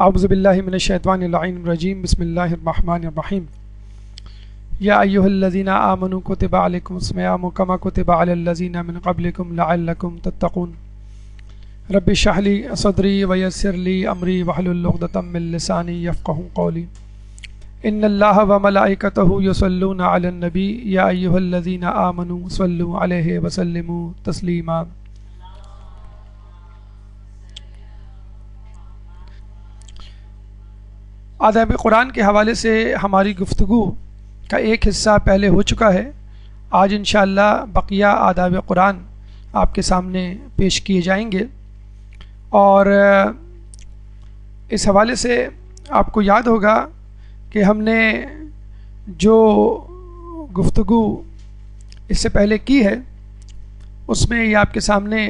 اعوذ باللہ من الشیطان اللعین الرجیم بسم اللہ الرحمن الرحیم یا ایہا الذین آمنوا کتب علیکم الصیام کما کتب علی الذین من قبلکم لعلکم تتقون رب اشرح لی صدری ویسر لی امری واحلل عقدۃ من لسانی یفقہوا قولی ان اللہ وملائکتہ یصلون علی النبی یا ایہا الذین آمنوا صلوا علیہ وسلموا تسلیما۔ آداب قرآن کے حوالے سے ہماری گفتگو کا ایک حصہ پہلے ہو چکا ہے۔ آج انشاءاللہ بقیہ آداب قرآن آپ کے سامنے پیش کیے جائیں گے، اور اس حوالے سے آپ کو یاد ہوگا کہ ہم نے جو گفتگو اس سے پہلے کی ہے اس میں یہ آپ کے سامنے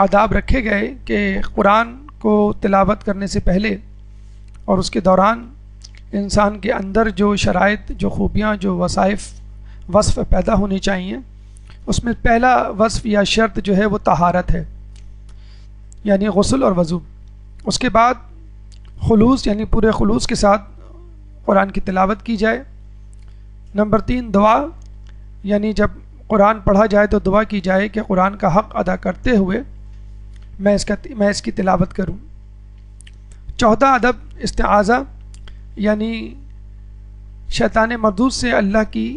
آداب رکھے گئے کہ قرآن کو تلاوت کرنے سے پہلے اور اس کے دوران انسان کے اندر جو شرائط، جو خوبیاں، جو وصف پیدا ہونی چاہیے، اس میں پہلا وصف یا شرط جو ہے وہ طہارت ہے، یعنی غسل اور وضو۔ اس کے بعد خلوص، یعنی پورے خلوص کے ساتھ قرآن کی تلاوت کی جائے۔ نمبر 3 دعا، یعنی جب قرآن پڑھا جائے تو دعا کی جائے کہ قرآن کا حق ادا کرتے ہوئے میں اس کی تلاوت کروں۔ 14 ادب استعاذہ، یعنی شیطان مردود سے اللہ کی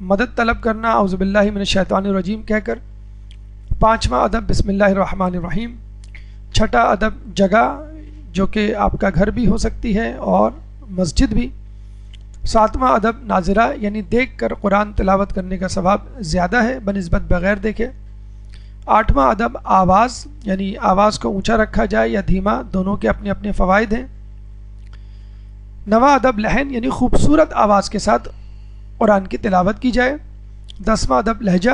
مدد طلب کرنا، اعوذ باللہ من الشیطان الرجیم کہہ کر۔ 5واں ادب بسم اللہ الرحمن الرحیم۔ 6واں ادب جگہ، جو کہ آپ کا گھر بھی ہو سکتی ہے اور مسجد بھی۔ 7واں ادب ناظرہ، یعنی دیکھ کر قرآن تلاوت کرنے کا ثواب زیادہ ہے بنسبت بغیر دیکھے۔ 8واں ادب آواز، یعنی آواز کو اونچا رکھا جائے یا دھیما، دونوں کے اپنے اپنے فوائد ہیں۔ 9واں ادب لحن، یعنی خوبصورت آواز کے ساتھ قرآن کی تلاوت کی جائے۔ 10واں ادب لہجہ،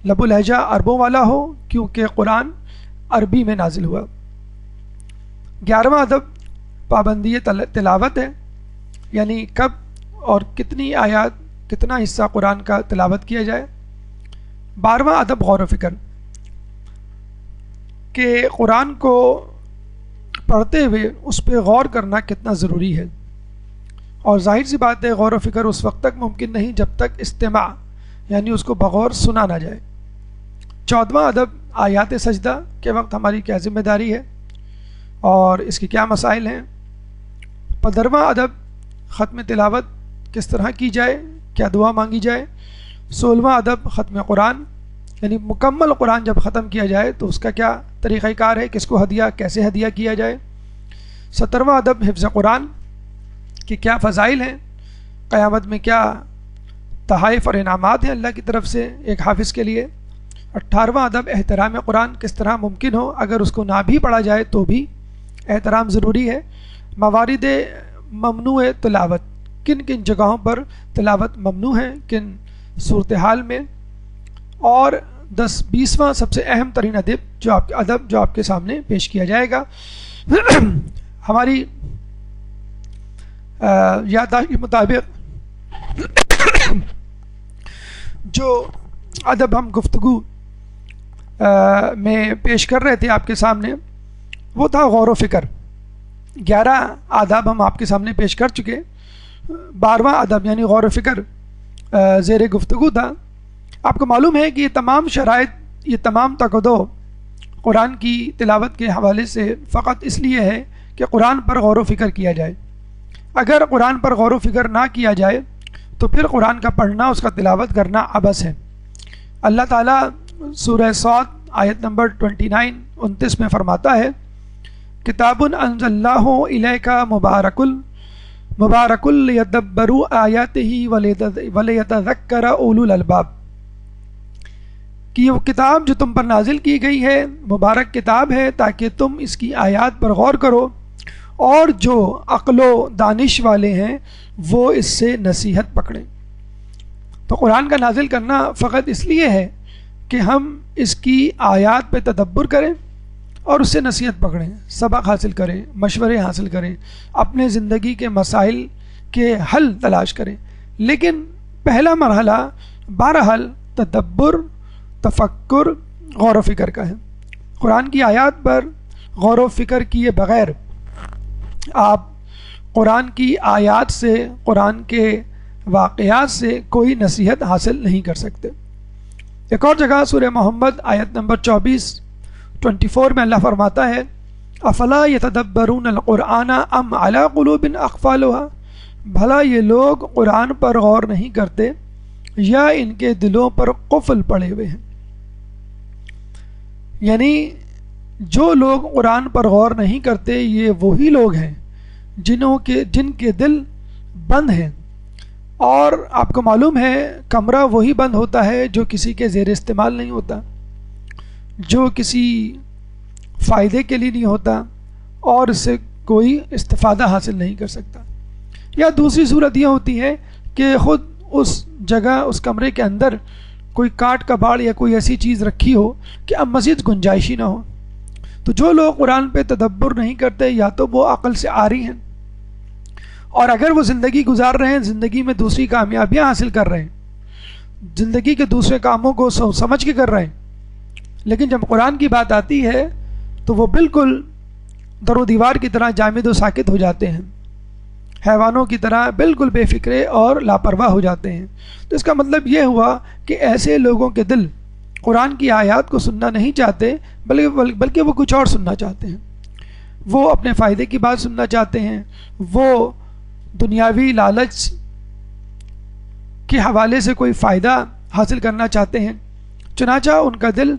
لب و لہجہ عربوں والا ہو کیونکہ قرآن عربی میں نازل ہوا۔ 11واں ادب پابندی تلاوت ہے، یعنی کب اور کتنی آیات، کتنا حصہ قرآن کا تلاوت کیا جائے۔ 12واں ادب غور و فکر، کہ قرآن کو پڑھتے ہوئے اس پہ غور کرنا کتنا ضروری ہے، اور ظاہر سی بات ہے غور و فکر اس وقت تک ممکن نہیں جب تک استماع، یعنی اس کو بغور سنا نہ جائے۔ 14واں ادب آیات سجدہ کے وقت ہماری کیا ذمہ داری ہے اور اس کے کیا مسائل ہیں۔ 15واں ادب ختم تلاوت کس طرح کی جائے، کیا دعا مانگی جائے۔ 16واں ادب ختم قرآن، یعنی مکمل قرآن جب ختم کیا جائے تو اس کا کیا طریقہ کار ہے، کس کو ہدیہ، کیسے ہدیہ کیا جائے۔ 17واں ادب حفظ قرآن، کہ کیا فضائل ہیں، قیامت میں کیا تحائف اور انعامات ہیں اللہ کی طرف سے ایک حافظ کے لیے۔ 18واں ادب احترام قرآن، کس طرح ممکن ہو اگر اس کو نہ بھی پڑھا جائے تو بھی احترام ضروری ہے۔ موارد ممنوع تلاوت، کن کن جگہوں پر تلاوت ممنوع ہے، کن صورتحال میں۔ اور 10-20واں سب سے اہم ترین ادب جو آپ کے سامنے پیش کیا جائے گا۔ ہماری یادداشت کے مطابق جو ادب ہم گفتگو میں پیش کر رہے تھے آپ کے سامنے وہ تھا غور و فکر۔ 11 آداب ہم آپ کے سامنے پیش کر چکے۔ 12واں ادب یعنی غور و فکر زیر گفتگو تھا۔ آپ کو معلوم ہے کہ یہ تمام شرائط، یہ تمام تقاضے قرآن کی تلاوت کے حوالے سے فقط اس لیے ہے کہ قرآن پر غور و فکر کیا جائے۔ اگر قرآن پر غور و فکر نہ کیا جائے تو پھر قرآن کا پڑھنا، اس کا تلاوت کرنا عبث ہے۔ اللہ تعالیٰ سورہ صاد آیت نمبر 29 میں فرماتا ہے، کتاب انزلناہ الیک مبارک لیدبروا آیاتہ ولیتذکر اولو الالباب، کہ وہ کتاب جو تم پر نازل کی گئی ہے مبارک کتاب ہے تاکہ تم اس کی آیات پر غور کرو اور جو عقل و دانش والے ہیں وہ اس سے نصیحت پکڑیں۔ تو قرآن کا نازل کرنا فقط اس لیے ہے کہ ہم اس کی آیات پہ تدبر کریں اور اس سے نصیحت پکڑیں، سبق حاصل کریں، مشورے حاصل کریں، اپنے زندگی کے مسائل کے حل تلاش کریں۔ لیکن پہلا مرحلہ بہرحال تدبر، تفکر، غور و فکر کا ہے۔ قرآن کی آیات پر غور و فکر کیے بغیر آپ قرآن کی آیات سے، قرآن کے واقعات سے کوئی نصیحت حاصل نہیں کر سکتے۔ ایک اور جگہ سورہ محمد آیت نمبر 24 میں اللہ فرماتا ہے افلا یتدبرون القرآن ام علی قلوب اقفالها، بھلا یہ لوگ قرآن پر غور نہیں کرتے یا ان کے دلوں پر قفل پڑے ہوئے ہیں۔ یعنی جو لوگ قرآن پر غور نہیں کرتے یہ وہی لوگ ہیں جن کے دل بند ہیں، اور آپ کو معلوم ہے کمرہ وہی بند ہوتا ہے جو کسی کے زیر استعمال نہیں ہوتا، جو کسی فائدے کے لیے نہیں ہوتا اور اس سے کوئی استفادہ حاصل نہیں کر سکتا۔ یا دوسری صورت یہ ہوتی ہے کہ خود اس جگہ، اس کمرے کے اندر کوئی کاٹ کباڑ یا کوئی ایسی چیز رکھی ہو کہ اب مزید گنجائش ہی نہ ہو۔ تو جو لوگ قرآن پہ تدبر نہیں کرتے یا تو وہ عقل سے عاری ہیں، اور اگر وہ زندگی گزار رہے ہیں، زندگی میں دوسری کامیابیاں حاصل کر رہے ہیں، زندگی کے دوسرے کاموں کو سمجھ کے کر رہے ہیں، لیکن جب قرآن کی بات آتی ہے تو وہ بالکل در و دیوار کی طرح جامد و ساکت ہو جاتے ہیں، حیوانوں کی طرح بالکل بے فکرے اور لاپرواہ ہو جاتے ہیں۔ تو اس کا مطلب یہ ہوا کہ ایسے لوگوں کے دل قرآن کی آیات کو سننا نہیں چاہتے، بلکہ وہ کچھ اور سننا چاہتے ہیں، وہ اپنے فائدے کی بات سننا چاہتے ہیں، وہ دنیاوی لالچ کے حوالے سے کوئی فائدہ حاصل کرنا چاہتے ہیں، چنانچہ ان کا دل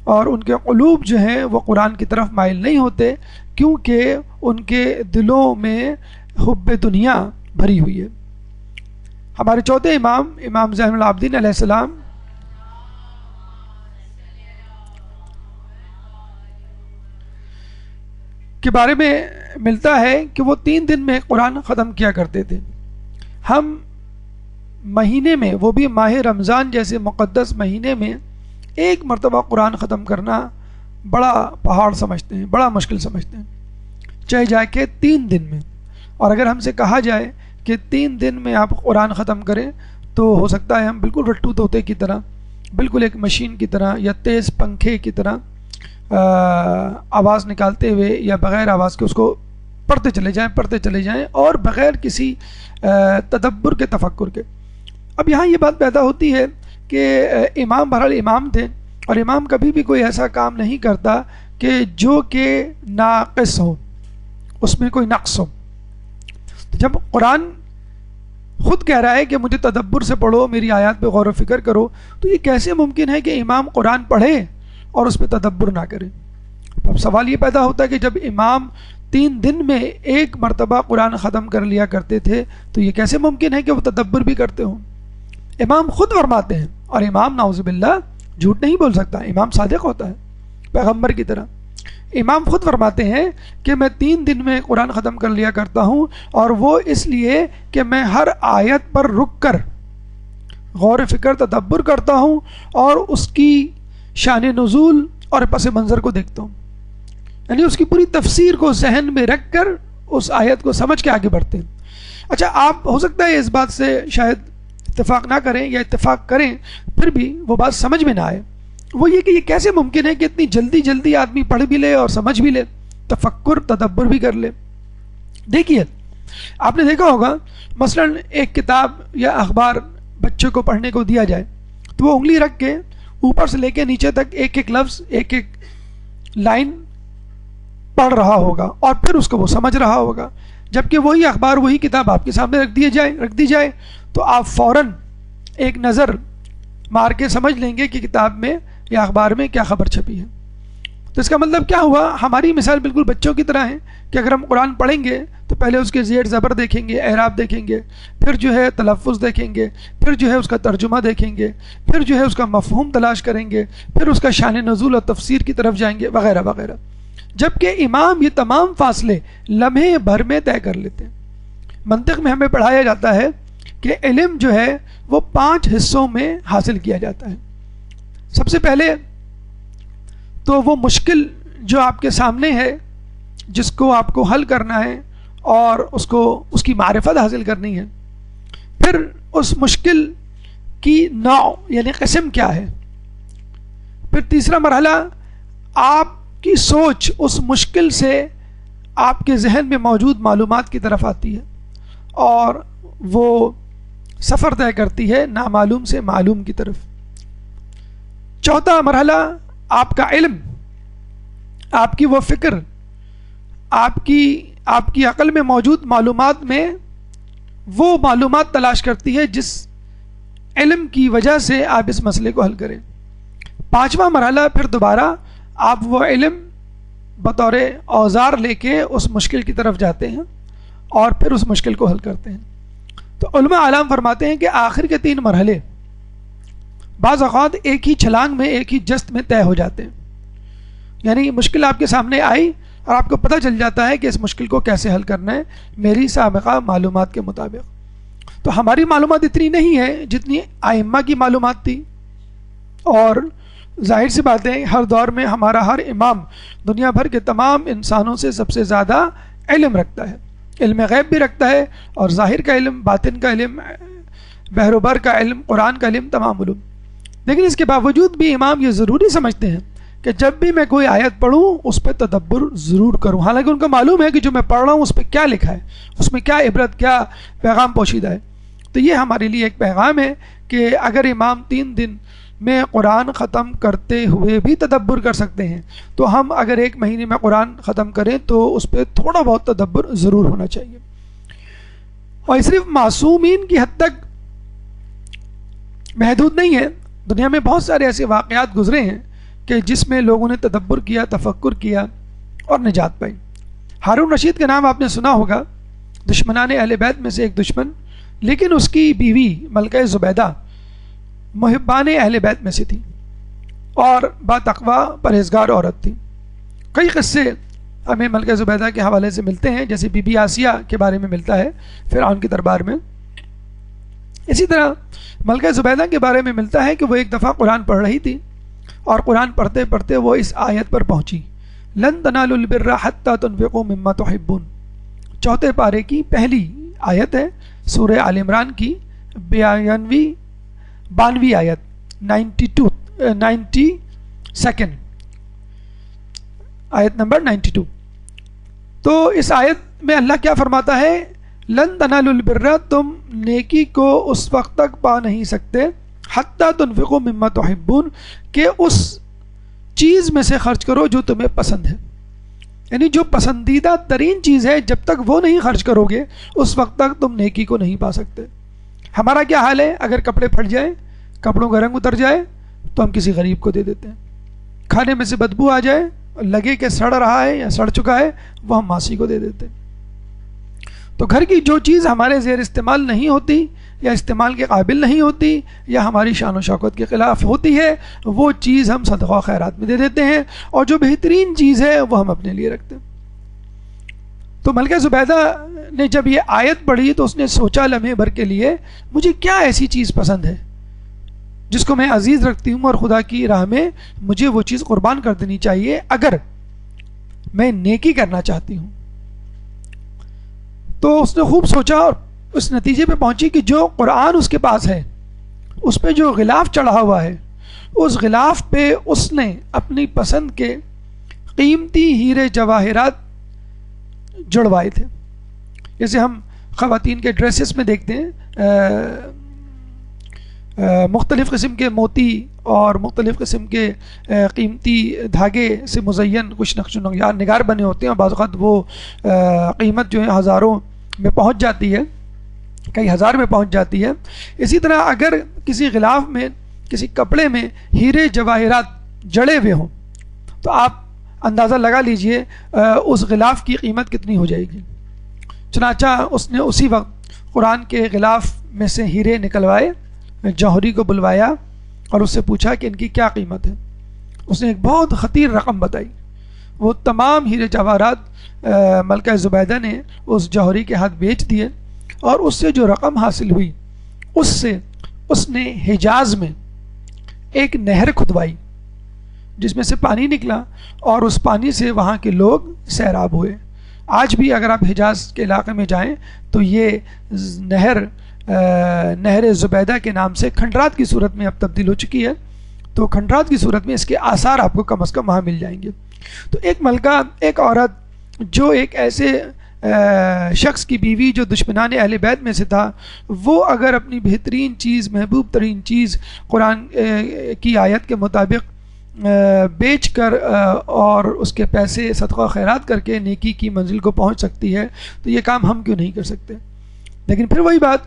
اور ان کے قلوب جو ہیں وہ قرآن کی طرف مائل نہیں ہوتے، کیونکہ ان کے دلوں میں حب دنیا بھری ہوئی ہے۔ ہمارے چوتھے امام زین العابدین علیہ السلام کے بارے میں ملتا ہے کہ وہ 3 دن میں قرآن ختم کیا کرتے تھے۔ ہم مہینے میں، وہ بھی ماہ رمضان جیسے مقدس مہینے میں، 1 مرتبہ قرآن ختم کرنا بڑا پہاڑ سمجھتے ہیں، بڑا مشکل سمجھتے ہیں، چاہے جائے کہ 3 دن میں۔ اور اگر ہم سے کہا جائے کہ 3 دن میں آپ قرآن ختم کریں تو ہو سکتا ہے ہم بالکل رٹو طوطے کی طرح، بالکل ایک مشین کی طرح یا تیز پنکھے کی طرح آواز نکالتے ہوئے یا بغیر آواز کے اس کو پڑھتے چلے جائیں اور بغیر کسی تدبر کے، تفکر کے۔ اب یہاں یہ بات پیدا ہوتی ہے کہ امام بہرحال امام تھے، اور امام کبھی بھی کوئی ایسا کام نہیں کرتا کہ جو کہ ناقص ہو، اس میں کوئی نقص ہو۔ جب قرآن خود کہہ رہا ہے کہ مجھے تدبر سے پڑھو، میری آیات پہ غور و فکر کرو، تو یہ کیسے ممکن ہے کہ امام قرآن پڑھے اور اس پہ تدبر نہ کرے؟ اب سوال یہ پیدا ہوتا ہے کہ جب امام 3 دن میں 1 مرتبہ قرآن ختم کر لیا کرتے تھے تو یہ کیسے ممکن ہے کہ وہ تدبر بھی کرتے ہوں؟ امام خود فرماتے ہیں، اور امام نعوذ باللہ جھوٹ نہیں بول سکتا، امام صادق ہوتا ہے پیغمبر کی طرح۔ امام خود فرماتے ہیں کہ میں 3 دن میں قرآن ختم کر لیا کرتا ہوں، اور وہ اس لیے کہ میں ہر آیت پر رک کر غور و فکر، تدبر کرتا ہوں اور اس کی شان نزول اور پس منظر کو دیکھتا ہوں، یعنی اس کی پوری تفسیر کو ذہن میں رکھ کر اس آیت کو سمجھ کے آگے بڑھتے ہیں۔ اچھا، آپ ہو سکتا ہے اس بات سے شاید اتفاق نہ کریں یا اتفاق کریں، پھر بھی وہ بات سمجھ میں نہ آئے۔ وہ یہ کہ یہ کیسے ممکن ہے کہ اتنی جلدی آدمی پڑھ بھی لے اور سمجھ بھی لے، تفکر، تدبر بھی کر لے۔ دیکھیے، آپ نے دیکھا ہوگا مثلا ایک کتاب یا اخبار بچے کو پڑھنے کو دیا جائے تو وہ انگلی رکھ کے اوپر سے لے کے نیچے تک ایک لفظ، ایک لائن پڑھ رہا ہوگا اور پھر اس کو وہ سمجھ رہا ہوگا، جبکہ وہی اخبار، وہی کتاب آپ کے سامنے رکھ دی جائے تو آپ فوراً ایک نظر مار کے سمجھ لیں گے کہ کتاب میں یا اخبار میں کیا خبر چھپی ہے۔ تو اس کا مطلب کیا ہوا؟ ہماری مثال بالکل بچوں کی طرح ہے کہ اگر ہم قرآن پڑھیں گے تو پہلے اس کے زیر زبر دیکھیں گے، اعراب دیکھیں گے، پھر جو ہے تلفظ دیکھیں گے، پھر جو ہے اس کا ترجمہ دیکھیں گے، پھر جو ہے اس کا مفہوم تلاش کریں گے، پھر اس کا شان نزول اور تفسیر کی طرف جائیں گے، وغیرہ وغیرہ۔ جبکہ امام یہ تمام فاصلے لمحے بھر میں طے کر لیتے ہیں۔ منطق میں ہمیں پڑھایا جاتا ہے کہ علم جو ہے وہ 5 حصوں میں حاصل کیا جاتا ہے۔ سب سے پہلے تو وہ مشکل جو آپ کے سامنے ہے، جس کو آپ کو حل کرنا ہے اور اس کی معرفت حاصل کرنی ہے، پھر اس مشکل کی نوع یعنی قسم کیا ہے، پھر تیسرا مرحلہ آپ کی سوچ اس مشکل سے آپ کے ذہن میں موجود معلومات کی طرف آتی ہے اور وہ سفر طے کرتی ہے نامعلوم سے معلوم کی طرف۔ چوتھا مرحلہ آپ کا علم، آپ کی وہ فکر، آپ کی عقل میں موجود معلومات میں وہ معلومات تلاش کرتی ہے جس علم کی وجہ سے آپ اس مسئلے کو حل کریں۔ پانچواں مرحلہ پھر دوبارہ آپ وہ علم بطور اوزار لے کے اس مشکل کی طرف جاتے ہیں اور پھر اس مشکل کو حل کرتے ہیں۔ تو علماء اعلام فرماتے ہیں کہ آخر کے 3 مرحلے بعض اوقات ایک ہی چھلانگ میں، ایک ہی جست میں طے ہو جاتے ہیں۔ یعنی مشکل آپ کے سامنے آئی اور آپ کو پتہ چل جاتا ہے کہ اس مشکل کو کیسے حل کرنا ہے میری سابقہ معلومات کے مطابق۔ تو ہماری معلومات اتنی نہیں ہے جتنی ائمہ کی معلومات تھی، اور ظاہر سی بات ہے ہر دور میں ہمارا ہر امام دنیا بھر کے تمام انسانوں سے سب سے زیادہ علم رکھتا ہے، علم غیب بھی رکھتا ہے اور ظاہر کا علم، باطن کا علم، بحر و بر کا علم، قرآن کا علم، تمام علوم۔ لیکن اس کے باوجود بھی امام یہ ضروری سمجھتے ہیں کہ جب بھی میں کوئی آیت پڑھوں اس پہ تدبر ضرور کروں، حالانکہ ان کو معلوم ہے کہ جو میں پڑھ رہا ہوں اس پہ کیا لکھا ہے، اس میں کیا عبرت، کیا پیغام پوشیدہ ہے۔ تو یہ ہمارے لیے ایک پیغام ہے کہ اگر امام 3 دن میں قرآن ختم کرتے ہوئے بھی تدبر کر سکتے ہیں تو ہم اگر 1 مہینے میں قرآن ختم کریں تو اس پہ تھوڑا بہت تدبر ضرور ہونا چاہیے۔ اور یہ صرف معصومین کی حد تک محدود نہیں ہے، دنیا میں بہت سارے ایسے واقعات گزرے ہیں کہ جس میں لوگوں نے تدبر کیا، تفکر کیا اور نجات پائی۔ ہارون رشید کا نام آپ نے سنا ہوگا، دشمنان اہل بیت میں سے ایک دشمن، لیکن اس کی بیوی ملکہ زبیدہ محبان اہل بیت میں سے تھی اور باتقوی پرہیزگار عورت تھی۔ کئی قصے ہمیں ملکہ زبیدہ کے حوالے سے ملتے ہیں، جیسے بی بی آسیہ کے بارے میں ملتا ہے فرعون کے دربار میں۔ اسی طرح ملکہ زبیدہ کے بارے میں ملتا ہے کہ وہ ایک دفعہ قرآن پڑھ رہی تھی اور قرآن پڑھتے پڑھتے وہ اس آیت پر پہنچی، لن تنالوا البر حتی تنفقوا مما تحبون۔ 4 پارے کی پہلی آیت ہے، سورہ آل عمران کی 92 آیت، 92 آیت نمبر 92۔ تو اس آیت میں اللہ کیا فرماتا ہے؟ لن تنالوا البر، تم نیکی کو اس وقت تک پا نہیں سکتے، حتی تنفقوا مما تحبون، کہ اس چیز میں سے خرچ کرو جو تمہیں پسند ہے۔ یعنی جو پسندیدہ ترین چیز ہے جب تک وہ نہیں خرچ کرو گے اس وقت تک تم نیکی کو نہیں پا سکتے۔ ہمارا کیا حال ہے؟ اگر کپڑے پھٹ جائیں، کپڑوں کا رنگ اتر جائے تو ہم کسی غریب کو دے دیتے ہیں، کھانے میں سے بدبو آ جائے، لگے کہ سڑ رہا ہے یا سڑ چکا ہے، وہ ہم ماسی کو دے دیتے ہیں۔ تو گھر کی جو چیز ہمارے زیر استعمال نہیں ہوتی یا استعمال کے قابل نہیں ہوتی یا ہماری شان و شوکت کے خلاف ہوتی ہے وہ چیز ہم صدقہ و خیرات میں دے دیتے ہیں، اور جو بہترین چیز ہے وہ ہم اپنے لیے رکھتے ہیں۔ تو ملکہ زبیدہ نے جب یہ آیت پڑھی تو اس نے سوچا لمحے بھر کے لیے، مجھے کیا ایسی چیز پسند ہے جس کو میں عزیز رکھتی ہوں اور خدا کی راہ میں مجھے وہ چیز قربان کر دینی چاہیے اگر میں نیکی کرنا چاہتی ہوں۔ تو اس نے خوب سوچا اور اس نتیجے پہ پہنچی کہ جو قرآن اس کے پاس ہے اس پہ جو غلاف چڑھا ہوا ہے اس غلاف پہ اس نے اپنی پسند کے قیمتی ہیرے جواہرات جڑوائے تھے۔ جیسے ہم خواتین کے ڈریسز میں دیکھتے ہیں مختلف قسم کے موتی اور مختلف قسم کے قیمتی دھاگے سے مزین کچھ نقش و نگار بنے ہوتے ہیں، اور بعض اوقات وہ قیمت جو ہے ہزاروں میں پہنچ جاتی ہے، کئی ہزار میں پہنچ جاتی ہے۔ اسی طرح اگر کسی غلاف میں، کسی کپڑے میں ہیرے جواہرات جڑے ہوئے ہوں تو آپ اندازہ لگا لیجئے اس غلاف کی قیمت کتنی ہو جائے گی۔ چنانچہ اس نے اسی وقت قرآن کے غلاف میں سے ہیرے نکلوائے، جوہری کو بلوایا اور اس سے پوچھا کہ ان کی کیا قیمت ہے۔ اس نے ایک بہت خطیر رقم بتائی۔ وہ تمام ہیرے جواہرات ملکہ زبیدہ نے اس جوہری کے ہاتھ بیچ دیے، اور اس سے جو رقم حاصل ہوئی اس سے اس نے حجاز میں ایک نہر کھدوائی جس میں سے پانی نکلا، اور اس پانی سے وہاں کے لوگ سیراب ہوئے۔ آج بھی اگر آپ حجاز کے علاقے میں جائیں تو یہ نہر زبیدہ کے نام سے کھنڈرات کی صورت میں اب تبدیل ہو چکی ہے، تو کھنڈرات کی صورت میں اس کے آثار آپ کو کم از کم وہاں مل جائیں گے۔ تو ایک ملکہ، ایک عورت جو ایک ایسے شخص کی بیوی جو دشمنان اہل بیت میں سے تھا، وہ اگر اپنی بہترین چیز، محبوب ترین چیز قرآن کی آیت کے مطابق بیچ کر اور اس کے پیسے صدقہ خیرات کر کے نیکی کی منزل کو پہنچ سکتی ہے، تو یہ کام ہم کیوں نہیں کر سکتے؟ لیکن پھر وہی بات،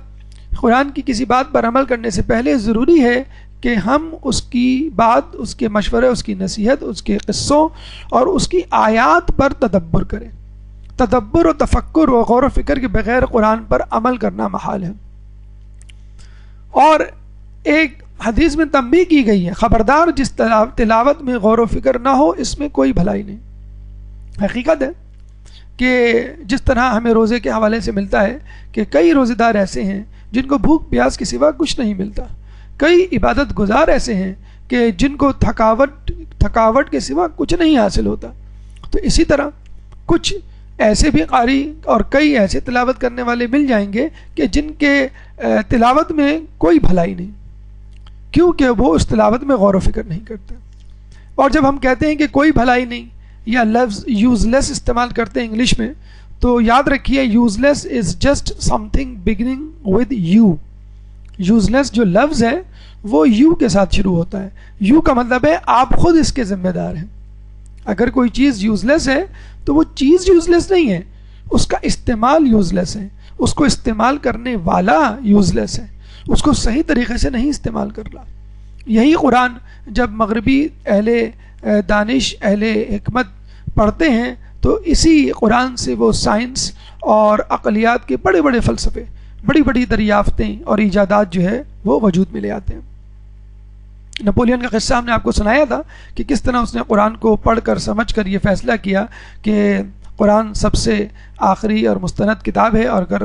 قرآن کی کسی بات پر عمل کرنے سے پہلے ضروری ہے کہ ہم اس کی بات، اس کے مشورے، اس کی نصیحت، اس کے قصوں اور اس کی آیات پر تدبر کریں۔ تدبر و تفکر و غور و فکر کے بغیر قرآن پر عمل کرنا محال ہے۔ اور ایک حدیث میں تنبیہ کی گئی ہے، خبردار جس تلاوت میں غور و فکر نہ ہو اس میں کوئی بھلائی نہیں۔ حقیقت ہے کہ جس طرح ہمیں روزے کے حوالے سے ملتا ہے کہ کئی روزے دار ایسے ہیں جن کو بھوک پیاس کے سوا کچھ نہیں ملتا، کئی عبادت گزار ایسے ہیں کہ جن کو تھکاوٹ کے سوا کچھ نہیں حاصل ہوتا، تو اسی طرح کچھ ایسے بھی قاری اور کئی ایسے تلاوت کرنے والے مل جائیں گے کہ جن کے تلاوت میں کوئی بھلائی نہیں، کیونکہ وہ اس تلاوت میں غور و فکر نہیں کرتے۔ اور جب ہم کہتے ہیں کہ کوئی بھلائی نہیں یا لفظ یوز لیس استعمال کرتے ہیں انگلش میں، تو یاد رکھیے useless is just something beginning with you. Useless جو لفظ ہے وہ یو کے ساتھ شروع ہوتا ہے، یو کا مطلب ہے آپ خود اس کے ذمہ دار ہیں۔ اگر کوئی چیز یوز لیس ہے تو وہ چیز یوز لیس نہیں ہے، اس کا استعمال یوز لیس ہے، اس کو استعمال کرنے والا یوز لیس ہے، اس کو صحیح طریقے سے نہیں استعمال کر رہا۔ یہی قرآن جب مغربی اہل دانش، اہل حکمت پڑھتے ہیں تو اسی قرآن سے وہ سائنس اور عقلیات کے بڑے بڑے فلسفے، بڑی بڑی دریافتیں اور ایجادات جو ہے وہ وجود میں لے آتے ہیں۔ نپولین کا قصہ ہم نے آپ کو سنایا تھا کہ کس طرح اس نے قرآن کو پڑھ کر سمجھ کر یہ فیصلہ کیا کہ قرآن سب سے آخری اور مستند کتاب ہے، اور اگر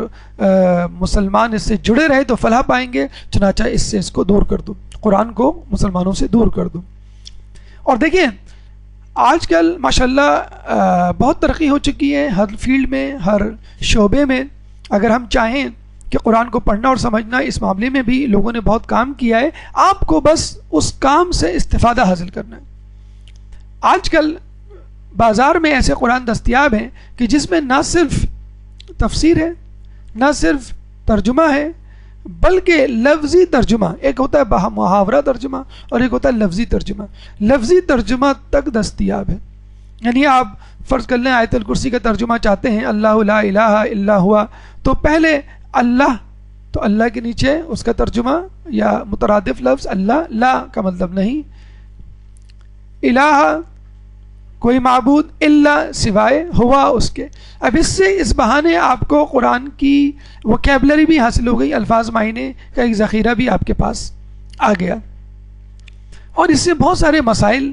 مسلمان اس سے جڑے رہے تو فلاح پائیں گے، چنانچہ اس کو دور کر دو، قرآن کو مسلمانوں سے دور کر دو۔ اور دیکھیں آج کل ماشاءاللہ بہت ترقی ہو چکی ہے ہر فیلڈ میں، ہر شعبے میں۔ اگر ہم چاہیں کہ قرآن کو پڑھنا اور سمجھنا، اس معاملے میں بھی لوگوں نے بہت کام کیا ہے، آپ کو بس اس کام سے استفادہ حاصل کرنا ہے۔ آج کل بازار میں ایسے قرآن دستیاب ہیں کہ جس میں نہ صرف تفسیر ہے، نہ صرف ترجمہ ہے، بلکہ لفظی ترجمہ، ایک ہوتا ہے محاورہ ترجمہ اور ایک ہوتا ہے لفظی ترجمہ، لفظی ترجمہ تک دستیاب ہے۔ یعنی آپ فرض کر لیں آیت الکرسی کا ترجمہ چاہتے ہیں، اللہ لا الہ الا ہوا، تو پہلے اللہ، تو اللہ کے نیچے اس کا ترجمہ یا مترادف لفظ اللہ، لا کا مطلب نہیں، الہ کوئی معبود، الا سوائے، ہوا اس کے۔ اب اس بہانے آپ کو قرآن کی وکیبلری بھی حاصل ہو گئی، الفاظ معنی کا ایک ذخیرہ بھی آپ کے پاس آ گیا، اور اس سے بہت سارے مسائل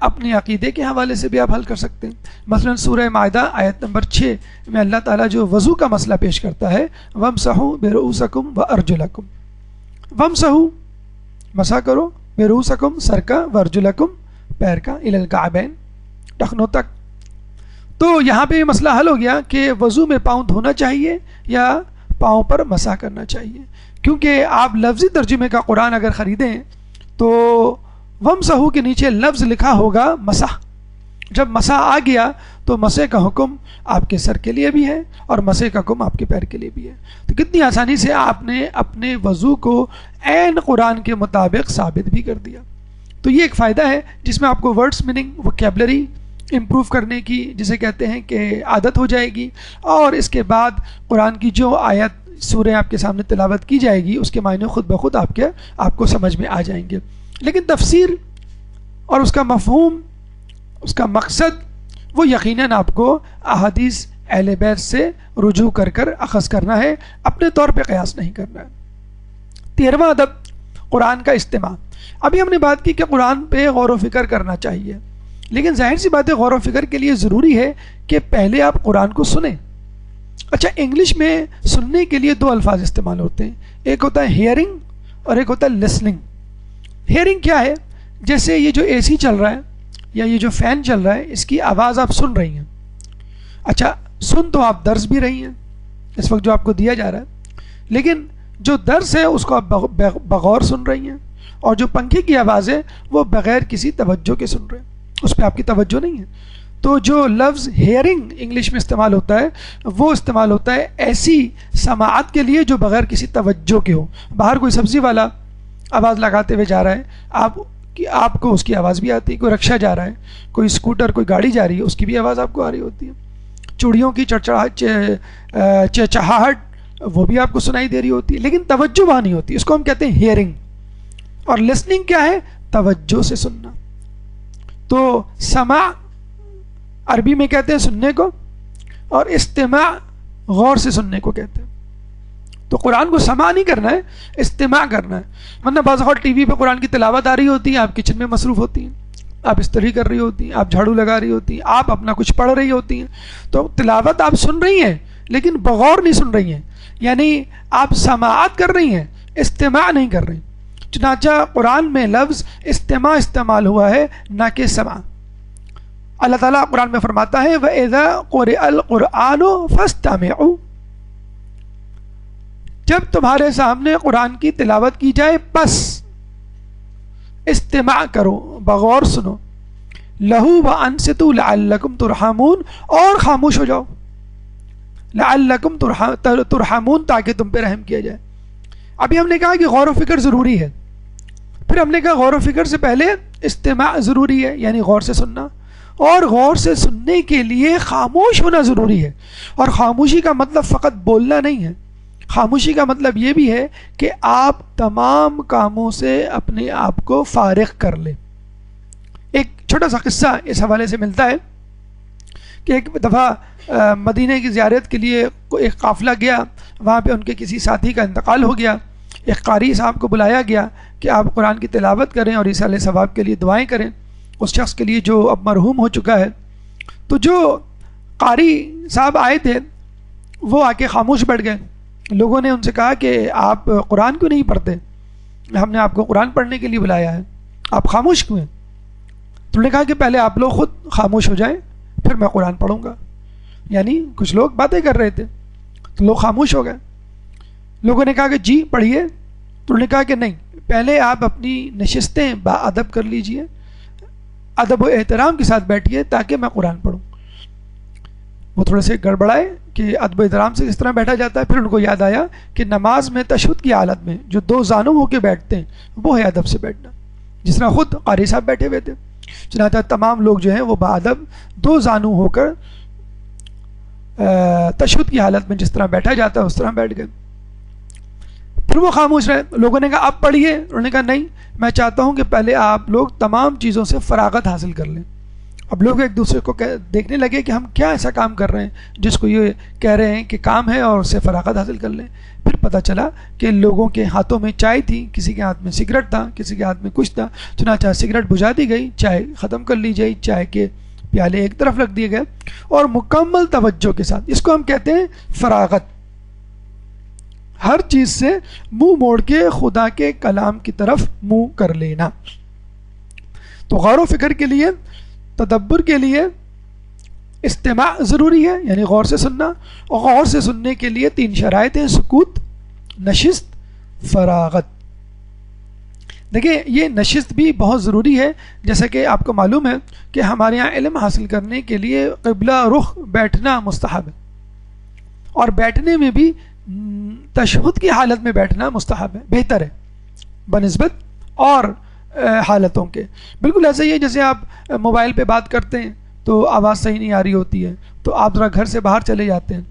اپنے عقیدے کے حوالے سے بھی آپ حل کر سکتے ہیں۔ مثلا سورہ مائدہ آیت نمبر 6 میں اللہ تعالیٰ جو وضو کا مسئلہ پیش کرتا ہے، وَامْسَحُوا بِرُؤُوسَكُمْ وَأَرْجُلَكُمْ، وَامْسَحُوا مسح کرو، بِرُؤُوسَكُمْ سر کا، وَأَرْجُلَكُمْ پیر کا، إِلَى الْكَعْبَيْن ٹخنوں تک۔ تو یہاں پہ یہ مسئلہ حل ہو گیا کہ وضو میں پاؤں دھونا چاہیے یا پاؤں پر مسح کرنا چاہیے، کیونکہ آپ لفظی ترجمے کا قرآن اگر خریدیں تو وَامْسَحُوا کے نیچے لفظ لکھا ہوگا مسح۔ جب مسح آ گیا تو مسح کا حکم آپ کے سر کے لیے بھی ہے اور مسح کا حکم آپ کے پیر کے لیے بھی ہے۔ تو کتنی آسانی سے آپ نے اپنے وضو کو عین قرآن کے مطابق ثابت بھی کر دیا۔ تو یہ ایک فائدہ ہے جس میں آپ کو ورڈز میننگ، وکیبلری امپروو کرنے کی، جسے کہتے ہیں کہ عادت ہو جائے گی، اور اس کے بعد قرآن کی جو آیت سورہ آپ کے سامنے تلاوت کی جائے گی اس کے معنی خود بخود آپ کو سمجھ میں آ جائیں گے۔ لیکن تفسیر اور اس کا مفہوم، اس کا مقصد، وہ یقیناً آپ کو احادیث اہل بیت سے رجوع کر کر اخذ کرنا ہے، اپنے طور پہ قیاس نہیں کرنا ہے۔ 13واں ادب قرآن کا استماع۔ ابھی ہم نے بات کی کہ قرآن پہ غور و فکر کرنا چاہیے، لیکن ظاہر سی بات ہے غور و فکر کے لیے ضروری ہے کہ پہلے آپ قرآن کو سنیں۔ اچھا، انگلش میں سننے کے لیے 2 الفاظ استعمال ہوتے ہیں، ایک ہوتا ہے ہیئرنگ اور ایک ہوتا ہے لسننگ۔ ہیئرنگ کیا ہے؟ جیسے یہ جو اے سی چل رہا ہے یا یہ جو فین چل رہا ہے، اس کی آواز آپ سن رہی ہیں۔ اچھا، سن تو آپ درس بھی رہی ہیں اس وقت جو آپ کو دیا جا رہا ہے، لیکن جو درس ہے اس کو آپ بغور سن رہی ہیں، اور جو پنکھے کی آواز ہے وہ بغیر کسی توجہ کے سن رہے ہیں۔ اس پہ آپ کی توجہ نہیں ہے. تو جو لفظ ہیئرنگ انگلش میں استعمال ہوتا ہے وہ استعمال ہوتا ہے ایسی سماعت کے لیے جو بغیر کسی توجہ کے ہو. باہر کوئی سبزی والا آواز لگاتے ہوئے جا رہا ہے, آپ کو اس کی آواز بھی آتی ہے. کوئی رکشہ جا رہا ہے, کوئی اسکوٹر, کوئی گاڑی جا رہی ہے, اس کی بھی آواز آپ کو آ رہی ہوتی ہے. چوڑیوں کی چہچہاہٹ وہ بھی آپ کو سنائی دے رہی ہوتی ہے, لیکن توجہ وہاں نہیں ہوتی. اس کو ہم کہتے ہیں ہیئرنگ. اور لسننگ کیا ہے؟ توجہ سے سننا. تو سماع عربی میں کہتے ہیں سننے کو, اور استماع غور سے سننے کو کہتے ہیں. تو قرآن کو سماع نہیں کرنا ہے, استماع کرنا ہے. ورنہ بعض اوقات ٹی وی پہ قرآن کی تلاوت آ رہی ہوتی ہے, آپ کچن میں مصروف ہوتی ہیں, آپ استری کر رہی ہوتی ہیں, آپ جھاڑو لگا رہی ہوتی ہیں, آپ اپنا کچھ پڑھ رہی ہوتی ہیں. تو تلاوت آپ سن رہی ہیں لیکن بغور نہیں سن رہی ہیں, یعنی آپ سماعت کر رہی ہیں, استماع نہیں کر رہی. چنانچہ قرآن میں لفظ استماع استعمال ہوا ہے نہ کہ سماع. اللہ تعالیٰ قرآن میں فرماتا ہے وَإِذَا قُرِئَ الْقُرْآنُ فَاسْتَمِعُوا, جب تمہارے سامنے قرآن کی تلاوت کی جائے بس استماع کرو, بغور سنو. لَهُ وَأَنصِتُوا لَعَلَّكُمْ تُرْحَمُونَ, اور خاموش ہو جاؤ. لَعَلَّكُمْ تُرْحَمُونَ, تاکہ تم پہ رحم کیا جائے. ابھی ہم نے کہا کہ غور و فکر ضروری ہے, پھر ہم نے کہا غور و فکر سے پہلے استماع ضروری ہے, یعنی غور سے سننا. اور غور سے سننے کے لیے خاموش ہونا ضروری ہے. اور خاموشی کا مطلب فقط بولنا نہیں ہے, خاموشی کا مطلب یہ بھی ہے کہ آپ تمام کاموں سے اپنے آپ کو فارغ کر لیں. ایک چھوٹا سا قصہ اس حوالے سے ملتا ہے کہ ایک دفعہ مدینہ کی زیارت کے لیے ایک قافلہ گیا, وہاں پہ ان کے کسی ساتھی کا انتقال ہو گیا. ایک قاری صاحب کو بلایا گیا کہ آپ قرآن کی تلاوت کریں اور ایصال ثواب کے لیے دعائیں کریں اس شخص کے لیے جو اب مرحوم ہو چکا ہے. تو جو قاری صاحب آئے تھے وہ آ کے خاموش بیٹھ گئے. لوگوں نے ان سے کہا کہ آپ قرآن کیوں نہیں پڑھتے, ہم نے آپ کو قرآن پڑھنے کے لیے بلایا ہے, آپ خاموش کیوں ہیں؟ تو انہوں نے کہا کہ پہلے آپ لوگ خود خاموش ہو جائیں پھر میں قرآن پڑھوں گا. یعنی کچھ لوگ باتیں کر رہے تھے تو لوگ خاموش ہو گئے. لوگوں نے کہا کہ جی پڑھیے, تو انہوں نے کہا کہ نہیں, پہلے آپ اپنی نشستیں باادب کر لیجئے, ادب و احترام کے ساتھ بیٹھیے تاکہ میں قرآن پڑھوں. وہ تھوڑے سے گڑبڑائے کہ ادب و احترام سے کس طرح بیٹھا جاتا ہے. پھر ان کو یاد آیا کہ نماز میں تشہد کی حالت میں جو دو زانوں ہو کے بیٹھتے ہیں وہ ہے ادب سے بیٹھنا, جس طرح خود قاری صاحب بیٹھے ہوئے تھے. چنانچہ تمام لوگ جو ہیں وہ باادب دو زانوں ہو کر تشہد کی حالت میں جس طرح بیٹھا جاتا ہے اس طرح بیٹھ گئے. پھر وہ خاموش رہے. لوگوں نے کہا آپ پڑھیے, انہوں نے کہا نہیں, میں چاہتا ہوں کہ پہلے آپ لوگ تمام چیزوں سے فراغت حاصل کر لیں. اب لوگ ایک دوسرے کو دیکھنے لگے کہ ہم کیا ایسا کام کر رہے ہیں جس کو یہ کہہ رہے ہیں کہ کام ہے اور اس سے فراغت حاصل کر لیں. پھر پتہ چلا کہ لوگوں کے ہاتھوں میں چائے تھی, کسی کے ہاتھ میں سگریٹ تھا, کسی کے ہاتھ میں کچھ تھا. چنانچہ سگریٹ بجھا دی گئی, چائے ختم کر لی گئی, چائے کے پیالے ایک طرف رکھ دیے گئے اور مکمل توجہ کے ساتھ, اس کو ہم کہتے ہیں فراغت, ہر چیز سے منہ موڑ کے خدا کے کلام کی طرف منہ کر لینا. تو غور و فکر کے لیے, تدبر کے لیے استماع ضروری ہے, یعنی غور سے سننا. اور غور سے سننے کے لیے 3 شرائط ہیں: سکوت, نشست, فراغت. دیکھیں یہ نشست بھی بہت ضروری ہے. جیسا کہ آپ کو معلوم ہے کہ ہمارے یہاں علم حاصل کرنے کے لیے قبلہ رخ بیٹھنا مستحب ہے, اور بیٹھنے میں بھی تشہد کی حالت میں بیٹھنا مستحب ہے, بہتر ہے بنسبت اور حالتوں کے. بالکل ایسا ہی ہے جیسے آپ موبائل پہ بات کرتے ہیں تو آواز صحیح نہیں آ رہی ہوتی ہے تو آپ ذرا گھر سے باہر چلے جاتے ہیں,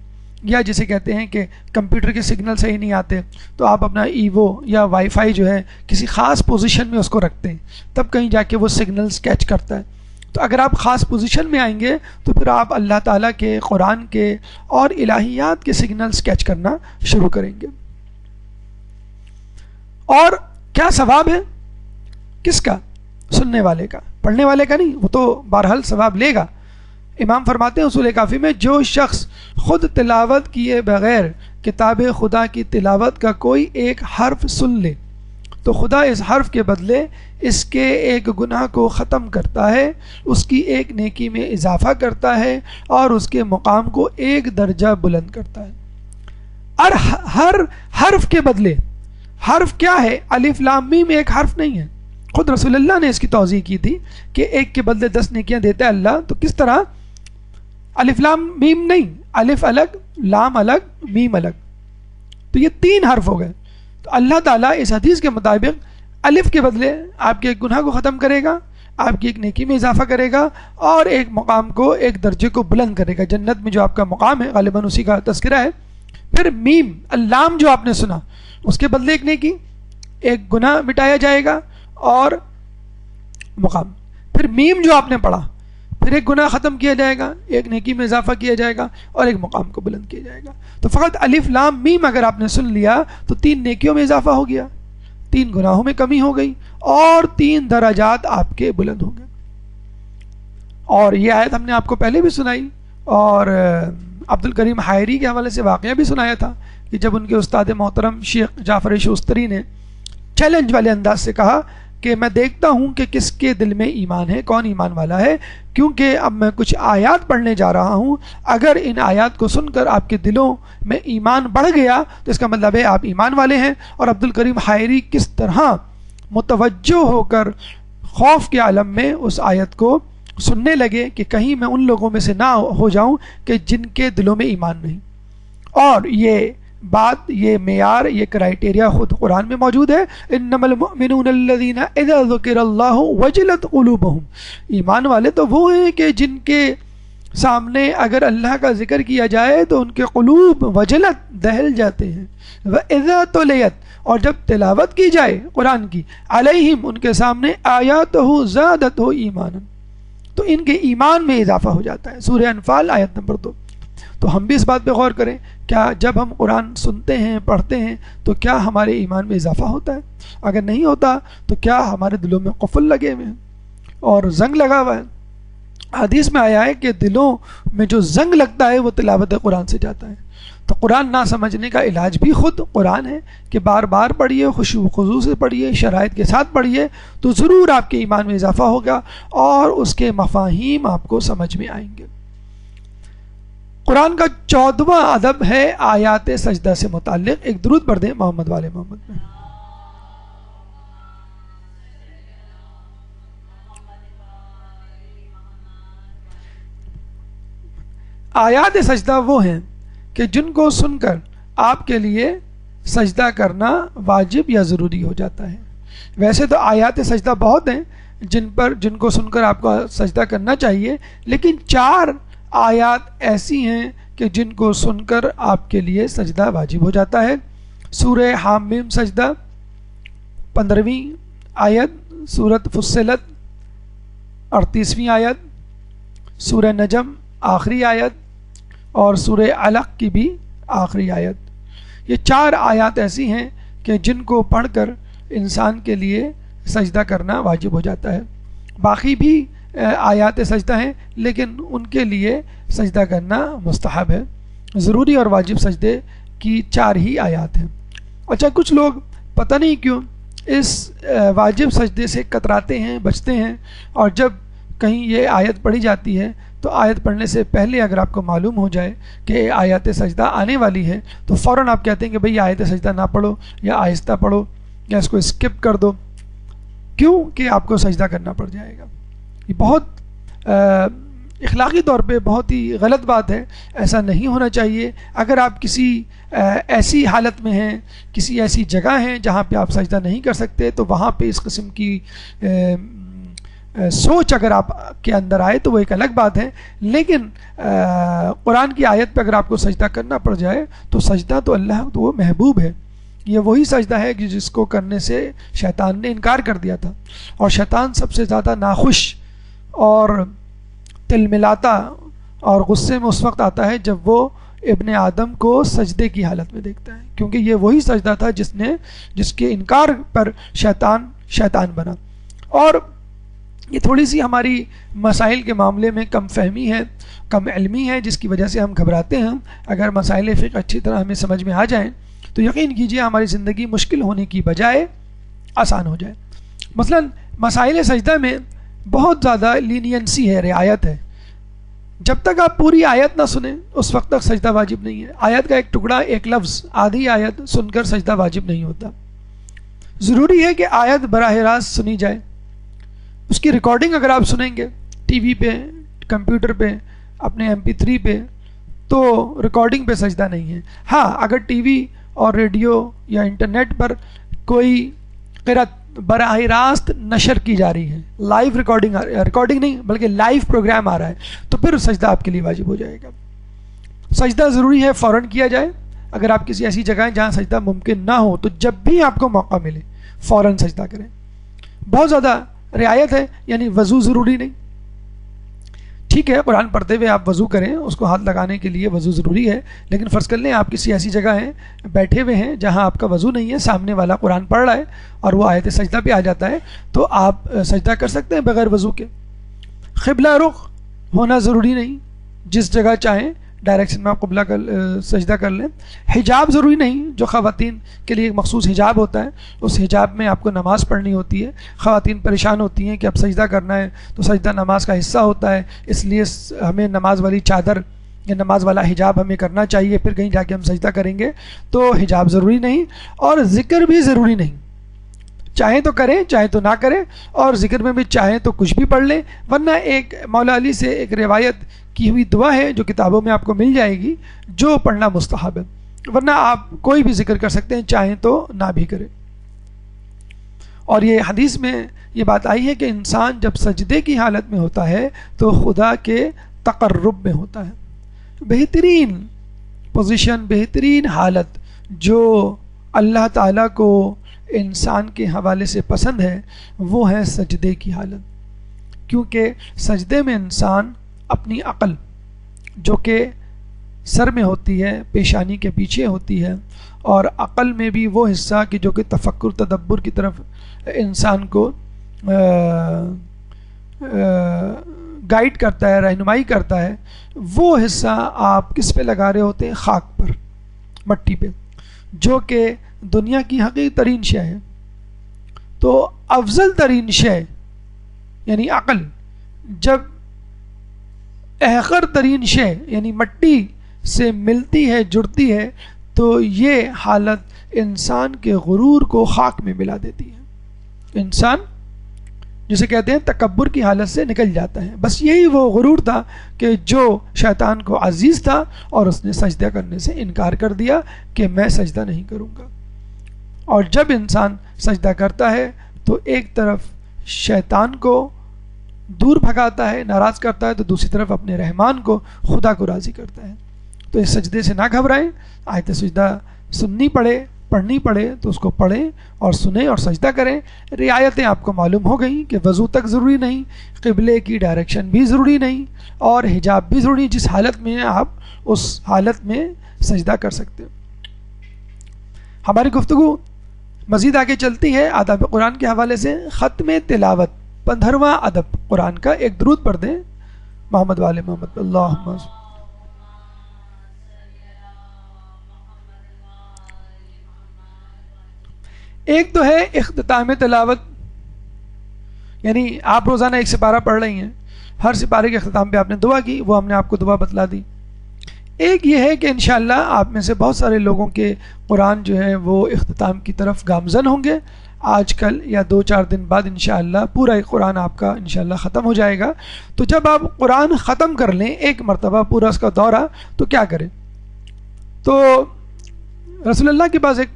یا جسے کہتے ہیں کہ کمپیوٹر کے سگنل صحیح نہیں آتے تو آپ اپنا ایوو یا وائی فائی جو ہے کسی خاص پوزیشن میں اس کو رکھتے ہیں, تب کہیں جا کے وہ سگنلز کیچ کرتا ہے. تو اگر آپ خاص پوزیشن میں آئیں گے تو پھر آپ اللہ تعالیٰ کے, قرآن کے اور الہیات کے سگنلز کیچ کرنا شروع کریں گے. اور کیا ثواب ہے کس کا؟ سننے والے کا, پڑھنے والے کا نہیں, وہ تو بہرحال ثواب لے گا. امام فرماتے ہیں اصول کافی میں, جو شخص خود تلاوت کیے بغیر کتاب خدا کی تلاوت کا کوئی ایک حرف سن لے تو خدا اس حرف کے بدلے اس کے ایک گناہ کو ختم کرتا ہے, اس کی ایک نیکی میں اضافہ کرتا ہے اور اس کے مقام کو ایک درجہ بلند کرتا ہے. اور ہر حرف کے بدلے, حرف کیا ہے؟ الف لام میم ایک حرف نہیں ہے. خود رسول اللہ نے اس کی توضیح کی تھی کہ ایک کے بدلے 10 نیکیاں دیتا ہے اللہ، تو کس طرح؟ الف لام میم نہیں، الف الگ، لام الگ، میم الگ، تو یہ 3 حرف ہو گئے. تو اللہ تعالیٰ اس حدیث کے مطابق الف کے بدلے آپ کے ایک گناہ کو ختم کرے گا، آپ کی ایک نیکی میں اضافہ کرے گا، اور ایک مقام کو، ایک درجے کو بلند کرے گا. جنت میں جو آپ کا مقام ہے غالباً اسی کا تذکرہ ہے. پھر میم اللام جو آپ نے سنا، اس کے بدلے ایک نیکی، ایک گناہ مٹایا جائے گا اور مقام. پھر میم جو آپ نے پڑھا، پھر ایک گناہ ختم کیا جائے گا، ایک نیکی میں اضافہ کیا جائے گا اور ایک مقام کو بلند کیا جائے گا. تو فقط الف لام میم اگر آپ نے سن لیا تو 3 نیکیوں میں اضافہ ہو گیا، 3 گناہوں میں کمی ہو گئی، اور 3 درجات آپ کے بلند ہو گئے. اور یہ آیت ہم نے آپ کو پہلے بھی سنائی، اور عبد الکریم حائری کے حوالے سے واقعہ بھی سنایا تھا کہ جب ان کے استاد محترم شیخ جعفر شوستری نے چیلنج والے انداز سے کہا کہ میں دیکھتا ہوں کہ کس کے دل میں ایمان ہے، کون ایمان والا ہے، کیونکہ اب میں کچھ آیات پڑھنے جا رہا ہوں، اگر ان آیات کو سن کر آپ کے دلوں میں ایمان بڑھ گیا تو اس کا مطلب ہے آپ ایمان والے ہیں. اور عبد الکریم حائری کس طرح متوجہ ہو کر خوف کے عالم میں اس آیت کو سننے لگے کہ کہیں میں ان لوگوں میں سے نہ ہو جاؤں کہ جن کے دلوں میں ایمان نہیں. اور یہ بات، یہ معیار، یہ کرائٹیریا خود قرآن میں موجود ہے. انما المؤمنون الذین اذا ذکر اللہ وجلت قلوبہم، ایمان والے تو وہ ہیں کہ جن کے سامنے اگر اللہ کا ذکر کیا جائے تو ان کے قلوب وجلت، دہل جاتے ہیں. وَإِذَا تُلِيَتْ، اور جب تلاوت کی جائے قرآن کی، علیہم، ان کے سامنے، آیاتہ زادتہ ایمانا، تو ان کے ایمان میں اضافہ ہو جاتا ہے. سورہ انفال آیت نمبر 2. تو ہم بھی اس بات پہ غور کریں، کیا جب ہم قرآن سنتے ہیں، پڑھتے ہیں، تو کیا ہمارے ایمان میں اضافہ ہوتا ہے؟ اگر نہیں ہوتا تو کیا ہمارے دلوں میں قفل لگے ہوئے ہیں اور زنگ لگا ہوا ہے؟ حدیث میں آیا ہے کہ دلوں میں جو زنگ لگتا ہے وہ تلاوت قرآن سے جاتا ہے. تو قرآن نہ سمجھنے کا علاج بھی خود قرآن ہے کہ بار بار پڑھیے، خشوع و خضوع سے پڑھیے، شرائط کے ساتھ پڑھیے، تو ضرور آپ کے ایمان میں اضافہ ہوگا اور اس کے مفاہیم آپ کو سمجھ میں آئیں گے. قرآن کا 14واں ادب ہے آیات سجدہ سے متعلق. ایک درود پڑھ دیں محمد والے محمد میں. آیات سجدہ وہ ہیں کہ جن کو سن کر آپ کے لیے سجدہ کرنا واجب یا ضروری ہو جاتا ہے. ویسے تو آیات سجدہ بہت ہیں جن کو سن کر آپ کو سجدہ کرنا چاہیے، لیکن 4 آیات ایسی ہیں کہ جن کو سن کر آپ کے لیے سجدہ واجب ہو جاتا ہے. سورہ حامیم سجدہ 15ویں آیت، سورۃ فصلت 38ویں آیت، سورہ نجم آخری آیت، اور سورہ علق کی بھی آخری آیت. یہ 4 آیات ایسی ہیں کہ جن کو پڑھ کر انسان کے لیے سجدہ کرنا واجب ہو جاتا ہے. باقی بھی آیات سجدہ ہیں لیکن ان کے لیے سجدہ کرنا مستحب ہے. ضروری اور واجب سجدے کی 4 ہی آیات ہیں. اچھا، کچھ لوگ پتہ نہیں کیوں اس واجب سجدے سے کتراتے ہیں، بچتے ہیں، اور جب کہیں یہ آیت پڑھی جاتی ہے تو آیت پڑھنے سے پہلے اگر آپ کو معلوم ہو جائے کہ آیات سجدہ آنے والی ہے تو فوراً آپ کہتے ہیں کہ بھئی آیت سجدہ نہ پڑھو، یا آہستہ پڑھو، یا اس کو اسکپ کر دو. کیوں کہ آپ کو سجدہ کرنا پڑ جائے گا. یہ بہت اخلاقی طور پہ بہت ہی غلط بات ہے. ایسا نہیں ہونا چاہیے. اگر آپ کسی ایسی حالت میں ہیں، کسی ایسی جگہ ہیں جہاں پہ آپ سجدہ نہیں کر سکتے، تو وہاں پہ اس قسم کی سوچ اگر آپ کے اندر آئے تو وہ ایک الگ بات ہے. لیکن قرآن کی آیت پہ اگر آپ کو سجدہ کرنا پڑ جائے تو سجدہ تو اللہ تو وہ محبوب ہے. یہ وہی سجدہ ہے کہ جس کو کرنے سے شیطان نے انکار کر دیا تھا، اور شیطان سب سے زیادہ ناخوش اور تل ملاتا اور غصے میں اس وقت آتا ہے جب وہ ابن آدم کو سجدے کی حالت میں دیکھتا ہے، کیونکہ یہ وہی سجدہ تھا جس کے انکار پر شیطان بنا. اور یہ تھوڑی سی ہماری مسائل کے معاملے میں کم فہمی ہے، کم علمی ہے، جس کی وجہ سے ہم گھبراتے ہیں. اگر مسائل فقہ اچھی طرح ہمیں سمجھ میں آ جائیں تو یقین کیجئے ہماری زندگی مشکل ہونے کی بجائے آسان ہو جائے. مثلا مسائل سجدہ میں بہت زیادہ لینینسی ہے، رعایت ہے. جب تک آپ پوری آیت نہ سنیں اس وقت تک سجدہ واجب نہیں ہے. آیت کا ایک ٹکڑا، ایک لفظ، آدھی آیت سن کر سجدہ واجب نہیں ہوتا. ضروری ہے کہ آیت براہ راست سنی جائے. اس کی ریکارڈنگ اگر آپ سنیں گے ٹی وی پہ، کمپیوٹر پہ، اپنے MP3 پہ، تو ریکارڈنگ پہ سجدہ نہیں ہے. ہاں اگر ٹی وی اور ریڈیو یا انٹرنیٹ پر کوئی قرأت براہ راست نشر کی جا رہی ہے، لائیو ریکارڈنگ نہیں بلکہ لائیو پروگرام آ رہا ہے، تو پھر سجدہ آپ کے لیے واجب ہو جائے گا. سجدہ ضروری ہے فوراً کیا جائے. اگر آپ کسی ایسی جگہ ہیں جہاں سجدہ ممکن نہ ہو تو جب بھی آپ کو موقع ملے فوراً سجدہ کریں. بہت زیادہ رعایت ہے، یعنی وضو ضروری نہیں. ٹھیک ہے قرآن پڑھتے ہوئے آپ وضو کریں، اس کو ہاتھ لگانے کے لیے وضو ضروری ہے، لیکن فرض کر لیں آپ کسی ایسی جگہ ہیں بیٹھے ہوئے ہیں جہاں آپ کا وضو نہیں ہے، سامنے والا قرآن پڑھ رہا ہے اور وہ آیت سجدہ پہ آ جاتا ہے، تو آپ سجدہ کر سکتے ہیں بغیر وضو کے. قبلہ رخ ہونا ضروری نہیں، جس جگہ چاہیں ڈائریکشن میں آپ قبلہ سجدہ کر لیں. حجاب ضروری نہیں، جو خواتین کے لیے ایک مخصوص حجاب ہوتا ہے، اس حجاب میں آپ کو نماز پڑھنی ہوتی ہے. خواتین پریشان ہوتی ہیں کہ اب سجدہ کرنا ہے، تو سجدہ نماز کا حصہ ہوتا ہے، اس لیے ہمیں نماز والی چادر یا نماز والا حجاب ہمیں کرنا چاہیے، پھر کہیں جا کے ہم سجدہ کریں گے. تو حجاب ضروری نہیں، اور ذکر بھی ضروری نہیں. چاہیں تو کریں چاہیں تو نہ کریں، اور ذکر میں بھی چاہیں تو کچھ بھی پڑھ لیں. ورنہ ایک مولا علی سے ایک روایت کی ہوئی دعا ہے جو کتابوں میں آپ کو مل جائے گی، جو پڑھنا مستحب ہے. ورنہ آپ کوئی بھی ذکر کر سکتے ہیں، چاہیں تو نہ بھی کریں. اور یہ حدیث میں یہ بات آئی ہے کہ انسان جب سجدے کی حالت میں ہوتا ہے تو خدا کے تقرب میں ہوتا ہے. بہترین پوزیشن، بہترین حالت جو اللہ تعالیٰ کو انسان کے حوالے سے پسند ہے وہ ہے سجدے کی حالت. کیونکہ سجدے میں انسان اپنی عقل جو کہ سر میں ہوتی ہے، پیشانی کے پیچھے ہوتی ہے، اور عقل میں بھی وہ حصہ کہ جو کہ تفکر تدبر کی طرف انسان کو گائیڈ کرتا ہے، رہنمائی کرتا ہے، وہ حصہ آپ کس پہ لگا رہے ہوتے ہیں؟ خاک پر، مٹی پہ، جو کہ دنیا کی حقیقی ترین شے ہے. تو افضل ترین شے یعنی عقل جب احقر ترین شے یعنی مٹی سے ملتی ہے، جڑتی ہے، تو یہ حالت انسان کے غرور کو خاک میں ملا دیتی ہے. انسان جسے کہتے ہیں تکبر کی حالت سے نکل جاتا ہے. بس یہی وہ غرور تھا کہ جو شیطان کو عزیز تھا اور اس نے سجدہ کرنے سے انکار کر دیا کہ میں سجدہ نہیں کروں گا. اور جب انسان سجدہ کرتا ہے تو ایک طرف شیطان کو دور بھگاتا ہے، ناراض کرتا ہے، تو دوسری طرف اپنے رحمان کو، خدا کو راضی کرتا ہے. تو اس سجدے سے نہ گھبرائیں. آیت سجدہ سننی پڑھنی پڑے تو اس کو پڑھیں اور سنیں اور سجدہ کریں. رعایتیں آپ کو معلوم ہو گئیں کہ وضو تک ضروری نہیں، قبلے کی ڈائریکشن بھی ضروری نہیں، اور حجاب بھی ضروری. جس حالت میں آپ اس حالت میں سجدہ کر سکتے ہیں. ہماری گفتگو مزید آگے چلتی ہے آداب قرآن کے حوالے سے. ختم تلاوت 15واں ادب قرآن کا. ایک درود پڑھ دیں محمد والے محمد. اللہم ایک تو ہے اختتام تلاوت، یعنی آپ روزانہ ایک سپارہ پڑھ رہی ہیں، ہر سپارے کے اختتام پہ آپ نے دعا کی، وہ ہم نے آپ کو دعا بتلا دی. ایک یہ ہے کہ انشاءاللہ آپ میں سے بہت سارے لوگوں کے قرآن جو ہے وہ اختتام کی طرف گامزن ہوں گے. آج کل یا 2-4 دن بعد انشاءاللہ پورا ایک قرآن آپ کا انشاءاللہ ختم ہو جائے گا. تو جب آپ قرآن ختم کر لیں ایک مرتبہ پورا اس کا دورہ، تو کیا کریں؟ تو رسول اللہ کے پاس ایک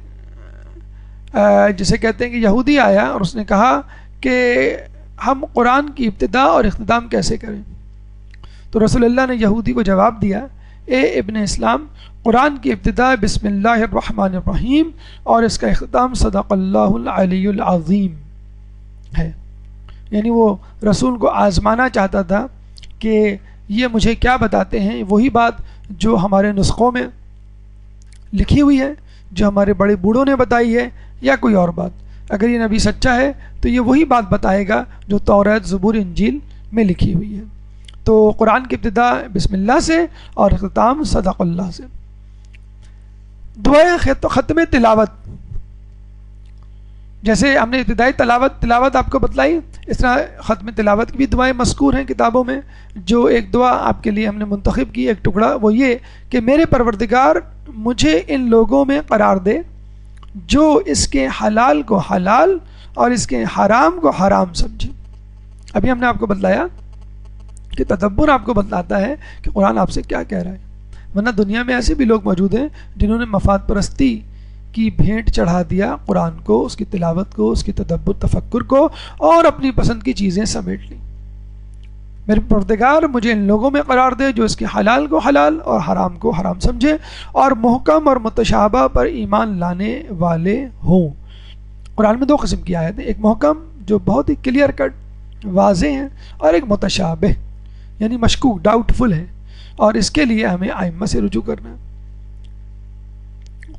جسے کہتے ہیں کہ یہودی آیا اور اس نے کہا کہ ہم قرآن کی ابتدا اور اختتام کیسے کریں؟ تو رسول اللہ نے یہودی کو جواب دیا، اے ابن اسلام، قرآن کی ابتدا بسم اللہ الرحمن الرحیم اور اس کا اختتام صدق اللہ العلی العظیم ہے. یعنی وہ رسول کو آزمانا چاہتا تھا کہ یہ مجھے کیا بتاتے ہیں، وہی بات جو ہمارے نسخوں میں لکھی ہوئی ہے، جو ہمارے بڑے بوڑھوں نے بتائی ہے، یا کوئی اور بات. اگر یہ نبی سچا ہے تو یہ وہی بات بتائے گا جو توریت، زبور، انجیل میں لکھی ہوئی ہے. تو قرآن کی ابتدا بسم اللہ سے اور اختتام صدق اللہ سے. دعائے ختم تلاوت، جیسے ہم نے ابتدائی تلاوت آپ کو بتلائی، اس طرح ختم تلاوت کی بھی دعائیں مذکور ہیں کتابوں میں. جو ایک دعا آپ کے لیے ہم نے منتخب کی، ایک ٹکڑا، وہ یہ کہ میرے پروردگار مجھے ان لوگوں میں قرار دے جو اس کے حلال کو حلال اور اس کے حرام کو حرام سمجھے۔ ابھی ہم نے آپ کو بتلایا کہ تدبر آپ کو بتلاتا ہے کہ قرآن آپ سے کیا کہہ رہا ہے، ورنہ دنیا میں ایسے بھی لوگ موجود ہیں جنہوں نے مفاد پرستی کی بھینٹ چڑھا دیا قرآن کو، اس کی تلاوت کو، اس کی تدبر تفکر کو، اور اپنی پسند کی چیزیں سمیٹ لی۔ میرے پروردگار مجھے ان لوگوں میں قرار دے جو اس کے حلال کو حلال اور حرام کو حرام سمجھے اور محکم اور متشابہ پر ایمان لانے والے ہوں۔ قرآن میں دو قسم کی آیت ہیں، ایک محکم جو بہت ہی کلیئر کٹ واضح ہیں، اور ایک متشابہ یعنی مشکوک ڈاؤٹ فل ہے، اور اس کے لیے ہمیں ائمہ سے رجوع کرنا ہے۔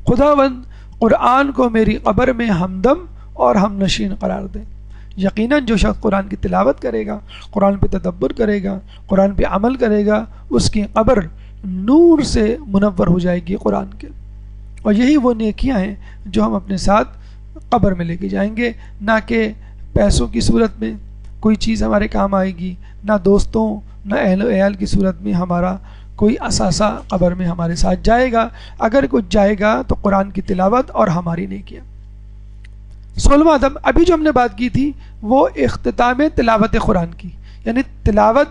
خداوند قرآن کو میری قبر میں ہمدم اور ہم نشین قرار دے۔ یقیناً جو شخص قرآن کی تلاوت کرے گا، قرآن پہ تدبر کرے گا، قرآن پہ عمل کرے گا، اس کی قبر نور سے منور ہو جائے گی قرآن کے، اور یہی وہ نیکیاں ہیں جو ہم اپنے ساتھ قبر میں لے کے جائیں گے، نہ کہ پیسوں کی صورت میں کوئی چیز ہمارے کام آئے گی، نہ دوستوں نہ اہل و عیال کی صورت میں ہمارا کوئی اثاثہ قبر میں ہمارے ساتھ جائے گا۔ اگر کچھ جائے گا تو قرآن کی تلاوت اور ہماری نیکیاں۔ 16واں ادب ابھی جو ہم نے بات کی تھی وہ اختتام تلاوت قرآن کی، یعنی تلاوت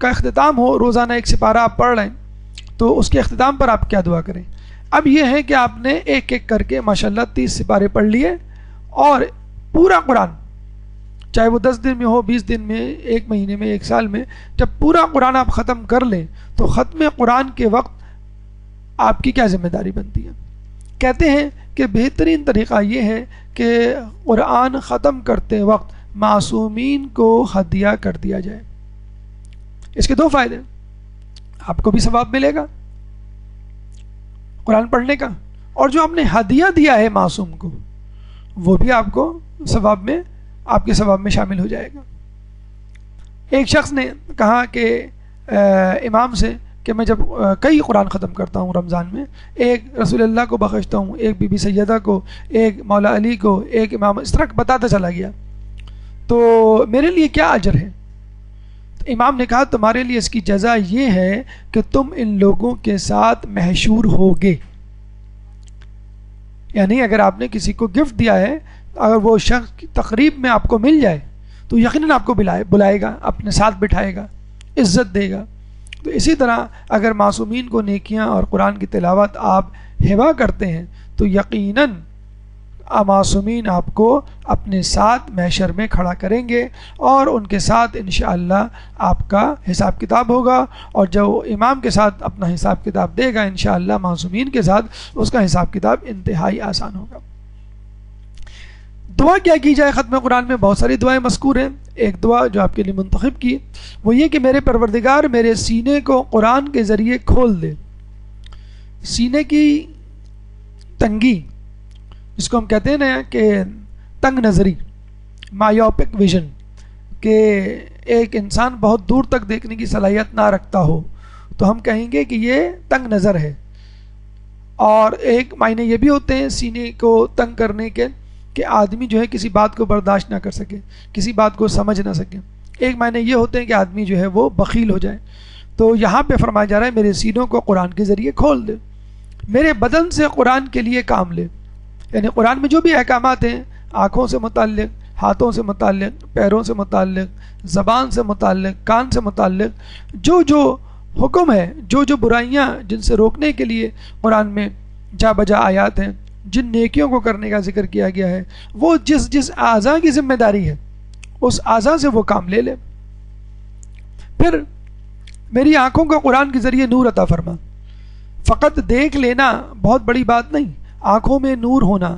کا اختتام ہو، روزانہ ایک سپارہ آپ پڑھ رہے ہیں تو اس کے اختتام پر آپ کیا دعا کریں۔ اب یہ ہے کہ آپ نے ایک ایک کر کے ماشاءاللہ 30 سپارے پڑھ لیے، اور پورا قرآن چاہے وہ 10 دن میں ہو، 20 دن میں، 1 مہینے میں، 1 سال میں، جب پورا قرآن آپ ختم کر لیں تو ختم قرآن کے وقت آپ کی کیا ذمہ داری بنتی ہے۔ کہتے ہیں کہ بہترین طریقہ یہ ہے کہ قرآن ختم کرتے وقت معصومین کو ہدیہ کر دیا جائے۔ اس کے 2 فائدے، آپ کو بھی ثواب ملے گا قرآن پڑھنے کا، اور جو آپ نے ہدیہ دیا ہے معصوم کو وہ بھی آپ کو ثواب میں، آپ کے ثواب میں شامل ہو جائے گا۔ ایک شخص نے کہا کہ امام سے کہ میں جب کئی قرآن ختم کرتا ہوں رمضان میں، ایک رسول اللہ کو بخشتا ہوں، ایک بی بی سیدہ کو، ایک مولا علی کو، ایک امام، اس طرح بتاتا چلا گیا، تو میرے لیے کیا اجر ہے؟ تو امام نے کہا تمہارے لیے اس کی جزا یہ ہے کہ تم ان لوگوں کے ساتھ محشور ہوگے۔ یعنی اگر آپ نے کسی کو گفٹ دیا ہے، اگر وہ شخص کی تقریب میں آپ کو مل جائے تو یقیناً آپ کو بلائے گا، اپنے ساتھ بٹھائے گا، عزت دے گا۔ تو اسی طرح اگر معصومین کو نیکیاں اور قرآن کی تلاوت آپ ہبا کرتے ہیں تو یقیناً معصومین آپ کو اپنے ساتھ محشر میں کھڑا کریں گے، اور ان کے ساتھ انشاءاللہ آپ کا حساب کتاب ہوگا، اور جو امام کے ساتھ اپنا حساب کتاب دے گا انشاءاللہ معصومین کے ساتھ اس کا حساب کتاب انتہائی آسان ہوگا۔ دعا کیا کی جائے ختم قرآن میں؟ بہت ساری دعائیں مذکور ہیں۔ ایک دعا جو آپ کے لیے منتخب کی وہ یہ کہ میرے پروردگار میرے سینے کو قرآن کے ذریعے کھول دے۔ سینے کی تنگی جس کو ہم کہتے ہیں نا کہ تنگ نظری، مایوپک ویژن، کہ ایک انسان بہت دور تک دیکھنے کی صلاحیت نہ رکھتا ہو تو ہم کہیں گے کہ یہ تنگ نظر ہے۔ اور ایک معنی یہ بھی ہوتے ہیں سینے کو تنگ کرنے کے کہ آدمی جو ہے کسی بات کو برداشت نہ کر سکے، کسی بات کو سمجھ نہ سکے۔ ایک معنی یہ ہوتے ہیں کہ آدمی جو ہے وہ بخیل ہو جائے۔ تو یہاں پہ فرمایا جا رہا ہے میرے سینوں کو قرآن کے ذریعے کھول دے، میرے بدن سے قرآن کے لیے کام لے، یعنی قرآن میں جو بھی احکامات ہیں آنکھوں سے متعلق، ہاتھوں سے متعلق، پیروں سے متعلق، زبان سے متعلق، کان سے متعلق جو جو حکم ہے، جو جو برائیاں جن سے روکنے کے لیے قرآن میں جا بجا آیات ہیں، جن نیکیوں کو کرنے کا ذکر کیا گیا ہے، وہ جس جس اعضاء کی ذمہ داری ہے اس اعضاء سے وہ کام لے لے۔ پھر میری آنکھوں کو قرآن کے ذریعے نور عطا فرما۔ فقط دیکھ لینا بہت بڑی بات نہیں، آنکھوں میں نور ہونا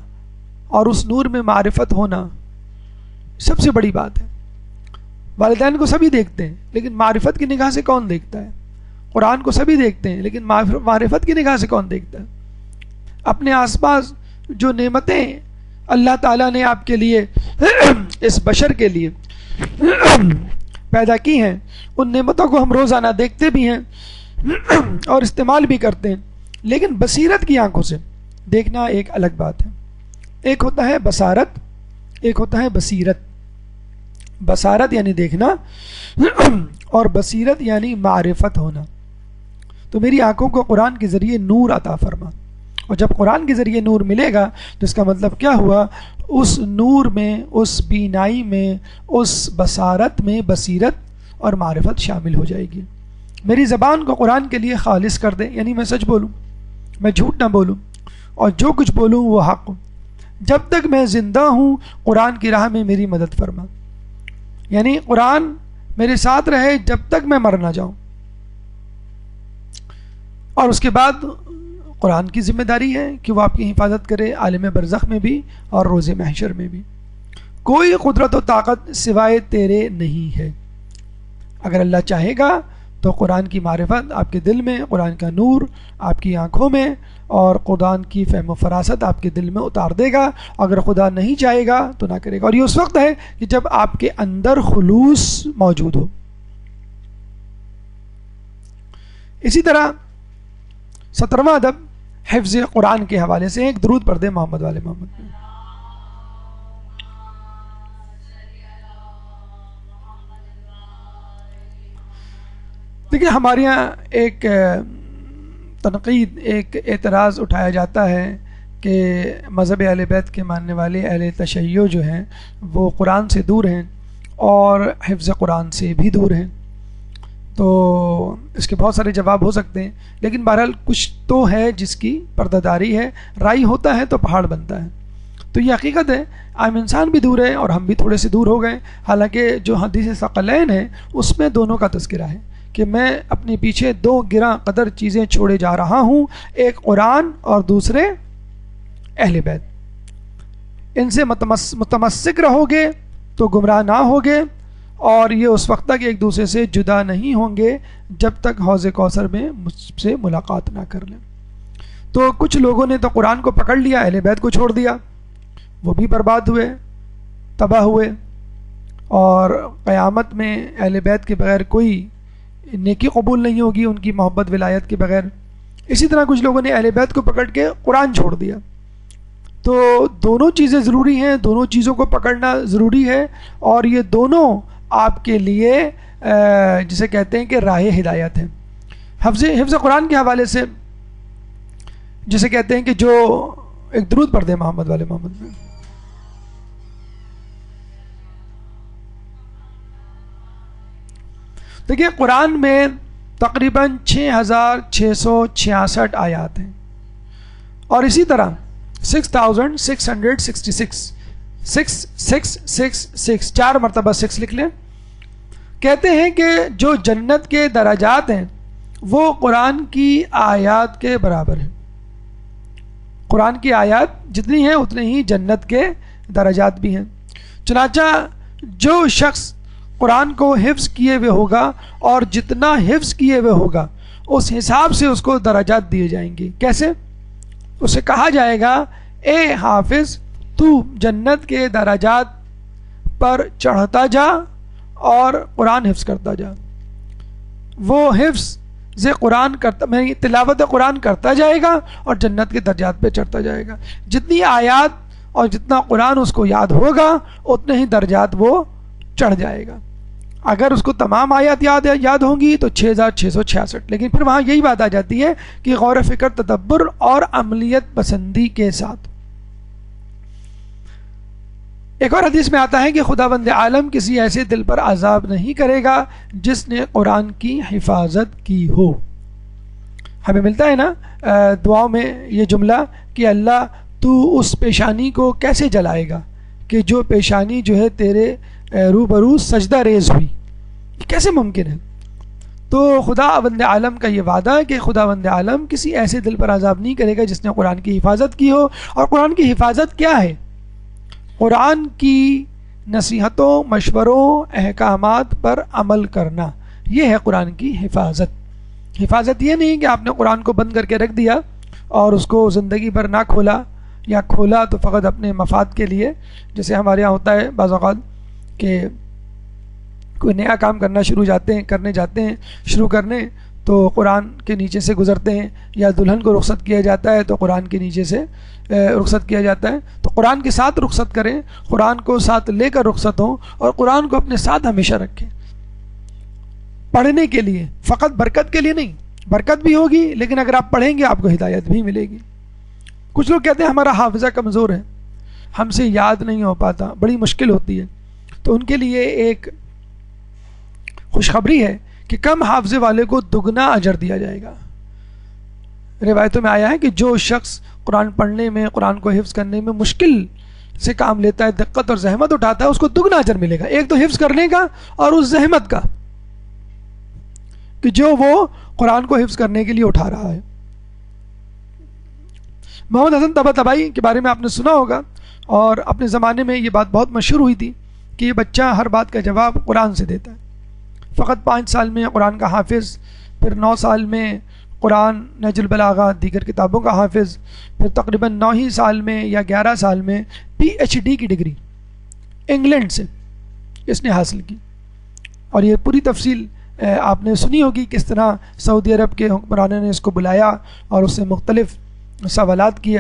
اور اس نور میں معرفت ہونا سب سے بڑی بات ہے۔ والدین کو سبھی دیکھتے ہیں لیکن معرفت کی نگاہ سے کون دیکھتا ہے؟ قرآن کو سبھی دیکھتے ہیں لیکن معرفت کی نگاہ سے کون دیکھتا ہے؟ اپنے آس پاس جو نعمتیں اللہ تعالیٰ نے آپ کے لیے اس بشر کے لیے پیدا کی ہیں، ان نعمتوں کو ہم روزانہ دیکھتے بھی ہیں اور استعمال بھی کرتے ہیں، لیکن بصیرت کی آنکھوں سے دیکھنا ایک الگ بات ہے۔ ایک ہوتا ہے بصارت، ایک ہوتا ہے بصیرت۔ بصارت یعنی دیکھنا اور بصیرت یعنی معرفت ہونا۔ تو میری آنکھوں کو قرآن کے ذریعے نور عطا فرما، اور جب قرآن کے ذریعے نور ملے گا تو اس کا مطلب کیا ہوا؟ اس نور میں، اس بینائی میں، اس بصارت میں بصیرت اور معرفت شامل ہو جائے گی۔ میری زبان کو قرآن کے لیے خالص کر دے، یعنی میں سچ بولوں، میں جھوٹ نہ بولوں، اور جو کچھ بولوں وہ حق ہوں۔ جب تک میں زندہ ہوں قرآن کی راہ میں میری مدد فرما، یعنی قرآن میرے ساتھ رہے جب تک میں مر نہ جاؤں۔ اور اس کے بعد قرآن کی ذمہ داری ہے کہ وہ آپ کی حفاظت کرے عالم برزخ میں بھی اور روز محشر میں بھی۔ کوئی قدرت و طاقت سوائے تیرے نہیں ہے۔ اگر اللہ چاہے گا تو قرآن کی معرفت آپ کے دل میں، قرآن کا نور آپ کی آنکھوں میں، اور قرآن کی فہم و فراست آپ کے دل میں اتار دے گا۔ اگر خدا نہیں چاہے گا تو نہ کرے گا، اور یہ اس وقت ہے کہ جب آپ کے اندر خلوص موجود ہو۔ اسی طرح 17واں ادب حفظ قرآن کے حوالے سے ایک درود پڑھ دے محمد والے محمد میں۔ دیکھیے ہمارے یہاں ایک تنقید، ایک اعتراض اٹھایا جاتا ہے کہ مذہب اہل بیت کے ماننے والے اہل تشیع جو ہیں وہ قرآن سے دور ہیں اور حفظ قرآن سے بھی دور ہیں۔ تو اس کے بہت سارے جواب ہو سکتے ہیں، لیکن بہرحال کچھ تو ہے جس کی پردہ داری ہے۔ رائی ہوتا ہے تو پہاڑ بنتا ہے، تو یہ حقیقت ہے۔ عام انسان بھی دور ہے اور ہم بھی تھوڑے سے دور ہو گئے، حالانکہ جو حدیث ثقلین ہے اس میں دونوں کا تذکرہ ہے کہ میں اپنے پیچھے دو گراں قدر چیزیں چھوڑے جا رہا ہوں، ایک قرآن اور دوسرے اہل بیت۔ ان سے متمسک رہو گے تو گمراہ نہ ہوگے، اور یہ اس وقت تک ایک دوسرے سے جدا نہیں ہوں گے جب تک حوض کوثر میں مجھ سے ملاقات نہ کر لیں۔ تو کچھ لوگوں نے تو قرآن کو پکڑ لیا، اہل بیت کو چھوڑ دیا، وہ بھی برباد ہوئے، تباہ ہوئے، اور قیامت میں اہل بیت کے بغیر کوئی نیکی قبول نہیں ہوگی، ان کی محبت ولایت کے بغیر۔ اسی طرح کچھ لوگوں نے اہل بیت کو پکڑ کے قرآن چھوڑ دیا۔ تو دونوں چیزیں ضروری ہیں، دونوں چیزوں کو پکڑنا ضروری ہے، اور یہ دونوں آپ کے لیے جسے کہتے ہیں کہ راہ ہدایت ہے۔ حفظ قرآن کے حوالے سے جسے کہتے ہیں کہ جو ایک درود پڑھ دے محمد والے محمد میں۔ دیکھیے قرآن میں تقریباً 6666 آیات ہیں، اور اسی طرح 6666 4 مرتبہ 6 لکھ لیں۔ کہتے ہیں کہ جو جنت کے درجات ہیں وہ قرآن کی آیات کے برابر ہیں۔ قرآن کی آیات جتنی ہیں اتنے ہی جنت کے درجات بھی ہیں۔ چنانچہ جو شخص قرآن کو حفظ کیے ہوئے ہوگا اور جتنا حفظ کیے ہوئے ہوگا اس حساب سے اس کو درجات دیے جائیں گے۔ کیسے؟ اسے کہا جائے گا اے حافظ تو جنت کے درجات پر چڑھتا جا اور قرآن حفظ کرتا جا۔ وہ حفظ قرآن کرتا، میں تلاوت قرآن کرتا جائے گا اور جنت کے درجات پہ چڑھتا جائے گا۔ جتنی آیات اور جتنا قرآن اس کو یاد ہوگا اتنے ہی درجات وہ چڑھ جائے گا۔ اگر اس کو تمام آیات یاد ہوں گی تو 6666، لیکن پھر وہاں یہی بات آ جاتی ہے کہ غور و فکر، تدبر اور عملیت پسندی کے ساتھ۔ ایک اور حدیث میں آتا ہے کہ خداوند عالم کسی ایسے دل پر عذاب نہیں کرے گا جس نے قرآن کی حفاظت کی ہو۔ ہمیں ملتا ہے نا دعاؤں میں یہ جملہ کہ اللہ تو اس پیشانی کو کیسے جلائے گا کہ جو پیشانی جو ہے تیرے روبرو سجدہ ریز ہوئی، یہ کیسے ممکن ہے؟ تو خداوند عالم کا یہ وعدہ ہے کہ خداوند عالم کسی ایسے دل پر عذاب نہیں کرے گا جس نے قرآن کی حفاظت کی ہو۔ اور قرآن کی حفاظت کیا ہے؟ قرآن کی نصیحتوں، مشوروں، احکامات پر عمل کرنا، یہ ہے قرآن کی حفاظت۔ حفاظت یہ نہیں کہ آپ نے قرآن کو بند کر کے رکھ دیا اور اس کو زندگی بھر نہ کھولا، یا کھولا تو فقط اپنے مفاد کے لیے، جیسے ہمارے یہاں ہوتا ہے بعض اوقات کہ کوئی نیا کام کرنے جاتے ہیں شروع کرنے تو قرآن کے نیچے سے گزرتے ہیں، یا دلہن کو رخصت کیا جاتا ہے تو قرآن کے نیچے سے رخصت کیا جاتا ہے۔ تو قرآن کے ساتھ رخصت کریں، قرآن کو ساتھ لے کر رخصت ہوں، اور قرآن کو اپنے ساتھ ہمیشہ رکھیں، پڑھنے کے لیے، فقط برکت کے لیے نہیں۔ برکت بھی ہوگی لیکن اگر آپ پڑھیں گے آپ کو ہدایت بھی ملے گی۔ کچھ لوگ کہتے ہیں ہمارا حافظہ کمزور ہے، ہم سے یاد نہیں ہو پاتا، بڑی مشکل ہوتی ہے. تو ان کے لیے ایک خوشخبری ہے کہ کم حافظے والے کو دگنا اجر دیا جائے گا. روایتوں میں آیا ہے کہ جو شخص قرآن پڑھنے میں، قرآن کو حفظ کرنے میں مشکل سے کام لیتا ہے، دقت اور زحمت اٹھاتا ہے، اس کو دگنا اجر ملے گا. ایک تو حفظ کرنے کا اور اس زحمت کا کہ جو وہ قرآن کو حفظ کرنے کے لیے اٹھا رہا ہے. محمد حسن طباطبائی کے بارے میں آپ نے سنا ہوگا، اور اپنے زمانے میں یہ بات بہت مشہور ہوئی تھی کہ یہ بچہ ہر بات کا جواب قرآن سے دیتا ہے. فقط 5 سال میں قرآن کا حافظ، پھر 9 سال میں قرآن، نہج البلاغہ، دیگر کتابوں کا حافظ، پھر تقریباً 9 ہی سال میں یا 11 سال میں PhD کی ڈگری انگلینڈ سے اس نے حاصل کی. اور یہ پوری تفصیل آپ نے سنی ہوگی کس طرح سعودی عرب کے حکمرانوں نے اس کو بلایا اور اس سے مختلف سوالات کیے،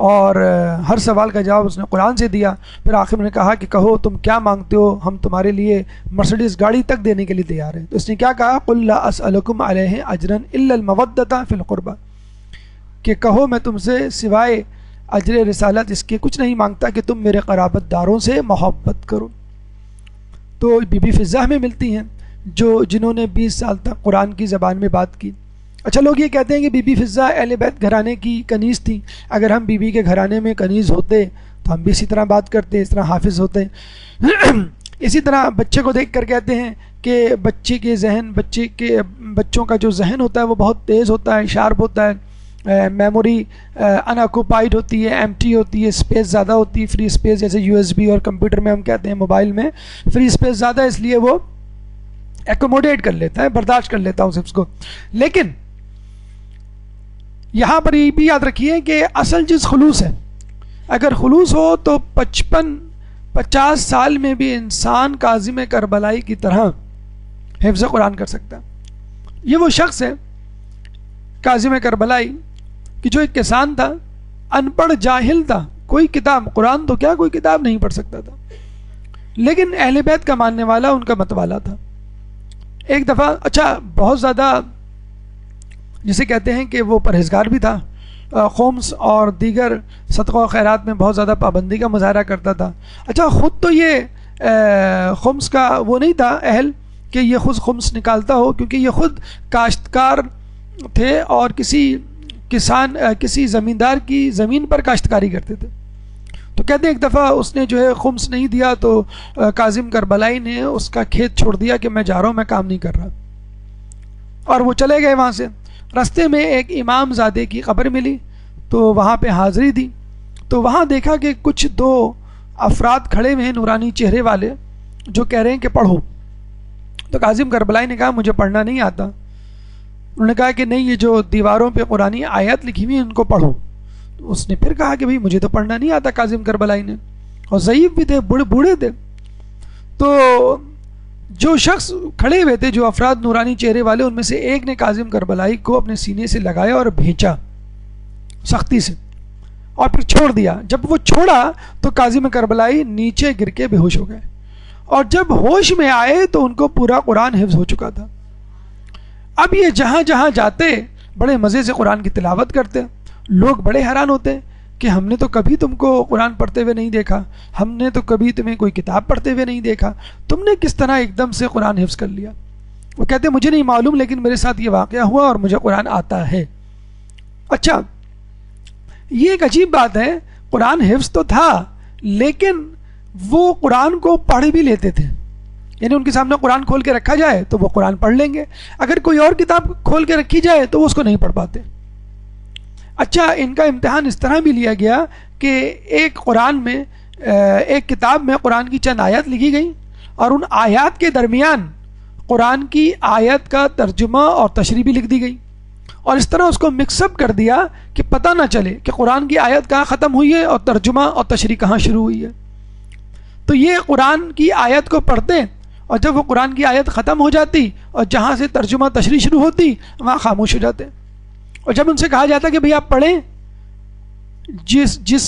اور ہر سوال کا جواب اس نے قرآن سے دیا. پھر آخر میں نے کہا کہ کہو تم کیا مانگتے ہو، ہم تمہارے لیے مرسیڈیز گاڑی تک دینے کے لیے تیار ہیں. تو اس نے کیا کہا، قل لا اسألکم علیہ اجرا الا المودۃ فی القربى، کہ کہو میں تم سے سوائے اجر رسالت اس کے کچھ نہیں مانگتا کہ تم میرے قرابت داروں سے محبت کرو. تو بی بی فضہ میں ملتی ہیں جنہوں نے 20 سال تک قرآن کی زبان میں بات کی. اچھا، لوگ یہ کہتے ہیں کہ بی بی فضہ اہل بیت گھرانے کی کنیز تھی. اگر ہم بی بی کے گھرانے میں کنیز ہوتے تو ہم بھی اسی طرح بات کرتے، اس طرح حافظ ہوتے. اسی طرح بچے کو دیکھ کر کہتے ہیں کہ بچوں کا جو ذہن ہوتا ہے وہ بہت تیز ہوتا ہے، شارپ ہوتا ہے، میموری انآکوپائڈ ہوتی ہے، ایمٹی ہوتی ہے، اسپیس زیادہ ہوتی ہے، فری اسپیس، جیسے USB اور کمپیوٹر میں ہم کہتے ہیں موبائل میں فری اسپیس زیادہ، اس لیے وہ ایکوموڈیٹ کر لیتا ہے، برداشت کر لیتا ہے اس کو. لیکن یہاں پر یہ بھی یاد رکھیے کہ اصل چیز خلوص ہے. اگر خلوص ہو تو 55-50 سال میں بھی انسان کاظم کربلائی کی طرح حفظ قرآن کر سکتا ہے. یہ وہ شخص ہے کاظم کربلائی کہ جو ایک کسان تھا، ان پڑھ جاہل تھا، کوئی کتاب، قرآن تو کیا کوئی کتاب نہیں پڑھ سکتا تھا، لیکن اہل بیت کا ماننے والا، ان کا مت والا تھا. ایک دفعہ بہت زیادہ جسے کہتے ہیں کہ وہ پرہیزگار بھی تھا، خمس اور دیگر صدقہ و خیرات میں بہت زیادہ پابندی کا مظاہرہ کرتا تھا. خود تو یہ خمس کا وہ نہیں تھا اہل کہ یہ خود خمس نکالتا ہو، کیونکہ یہ خود کاشتکار تھے اور کسی زمیندار کی زمین پر کاشتکاری کرتے تھے. تو کہتے ہیں ایک دفعہ اس نے جو ہے خمس نہیں دیا تو کاظم کربلائی نے اس کا کھیت چھوڑ دیا کہ میں جا رہا ہوں، میں کام نہیں کر رہا، اور وہ چلے گئے وہاں سے. راستے میں ایک امام زادے کی قبر ملی تو وہاں پہ حاضری دی. تو وہاں دیکھا کہ کچھ 2 افراد کھڑے ہوئے ہیں نورانی چہرے والے جو کہہ رہے ہیں کہ پڑھو. تو کاظم کربلائی نے کہا مجھے پڑھنا نہیں آتا. انہوں نے کہا کہ نہیں، یہ جو دیواروں پہ قرآنی آیت لکھی ہوئی ہیں ان کو پڑھو. اس نے پھر کہا کہ بھئی مجھے تو پڑھنا نہیں آتا کاظم کربلائی نے، اور ضعیف بھی تھے، بوڑھے تھے. تو جو شخص کھڑے ہوئے تھے، جو افراد نورانی چہرے والے، ان میں سے ایک نے کاظم کربلائی کو اپنے سینے سے لگایا اور بھینچا سختی سے، اور پھر چھوڑ دیا. جب وہ چھوڑا تو کاظم کربلائی نیچے گر کے بے ہوش ہو گئے، اور جب ہوش میں آئے تو ان کو پورا قرآن حفظ ہو چکا تھا. اب یہ جہاں جہاں جاتے بڑے مزے سے قرآن کی تلاوت کرتے. لوگ بڑے حیران ہوتے کہ ہم نے تو کبھی تم کو قرآن پڑھتے ہوئے نہیں دیکھا، ہم نے تو کبھی تمہیں کوئی کتاب پڑھتے ہوئے نہیں دیکھا، تم نے کس طرح ایک دم سے قرآن حفظ کر لیا؟ وہ کہتے مجھے نہیں معلوم، لیکن میرے ساتھ یہ واقعہ ہوا اور مجھے قرآن آتا ہے. اچھا، یہ ایک عجیب بات ہے، قرآن حفظ تو تھا لیکن وہ قرآن کو پڑھ بھی لیتے تھے. یعنی ان کے سامنے قرآن کھول کے رکھا جائے تو وہ قرآن پڑھ لیں گے، اگر کوئی اور کتاب کھول کے رکھی جائے تو وہ اس کو نہیں پڑھ پاتے. اچھا، ان کا امتحان اس طرح بھی لیا گیا کہ ایک کتاب میں قرآن کی چند آیات لکھی گئی، اور ان آیات کے درمیان قرآن کی آیت کا ترجمہ اور تشریح بھی لکھ دی گئی، اور اس طرح اس کو مکس اپ کر دیا کہ پتہ نہ چلے کہ قرآن کی آیت کہاں ختم ہوئی ہے اور ترجمہ اور تشریح کہاں شروع ہوئی ہے. تو یہ قرآن کی آیت کو پڑھتے، اور جب وہ قرآن کی آیت ختم ہو جاتی اور جہاں سے ترجمہ تشریح شروع ہوتی وہاں خاموش ہو جاتے. اور جب ان سے کہا جاتا کہ بھئی آپ پڑھیں، جس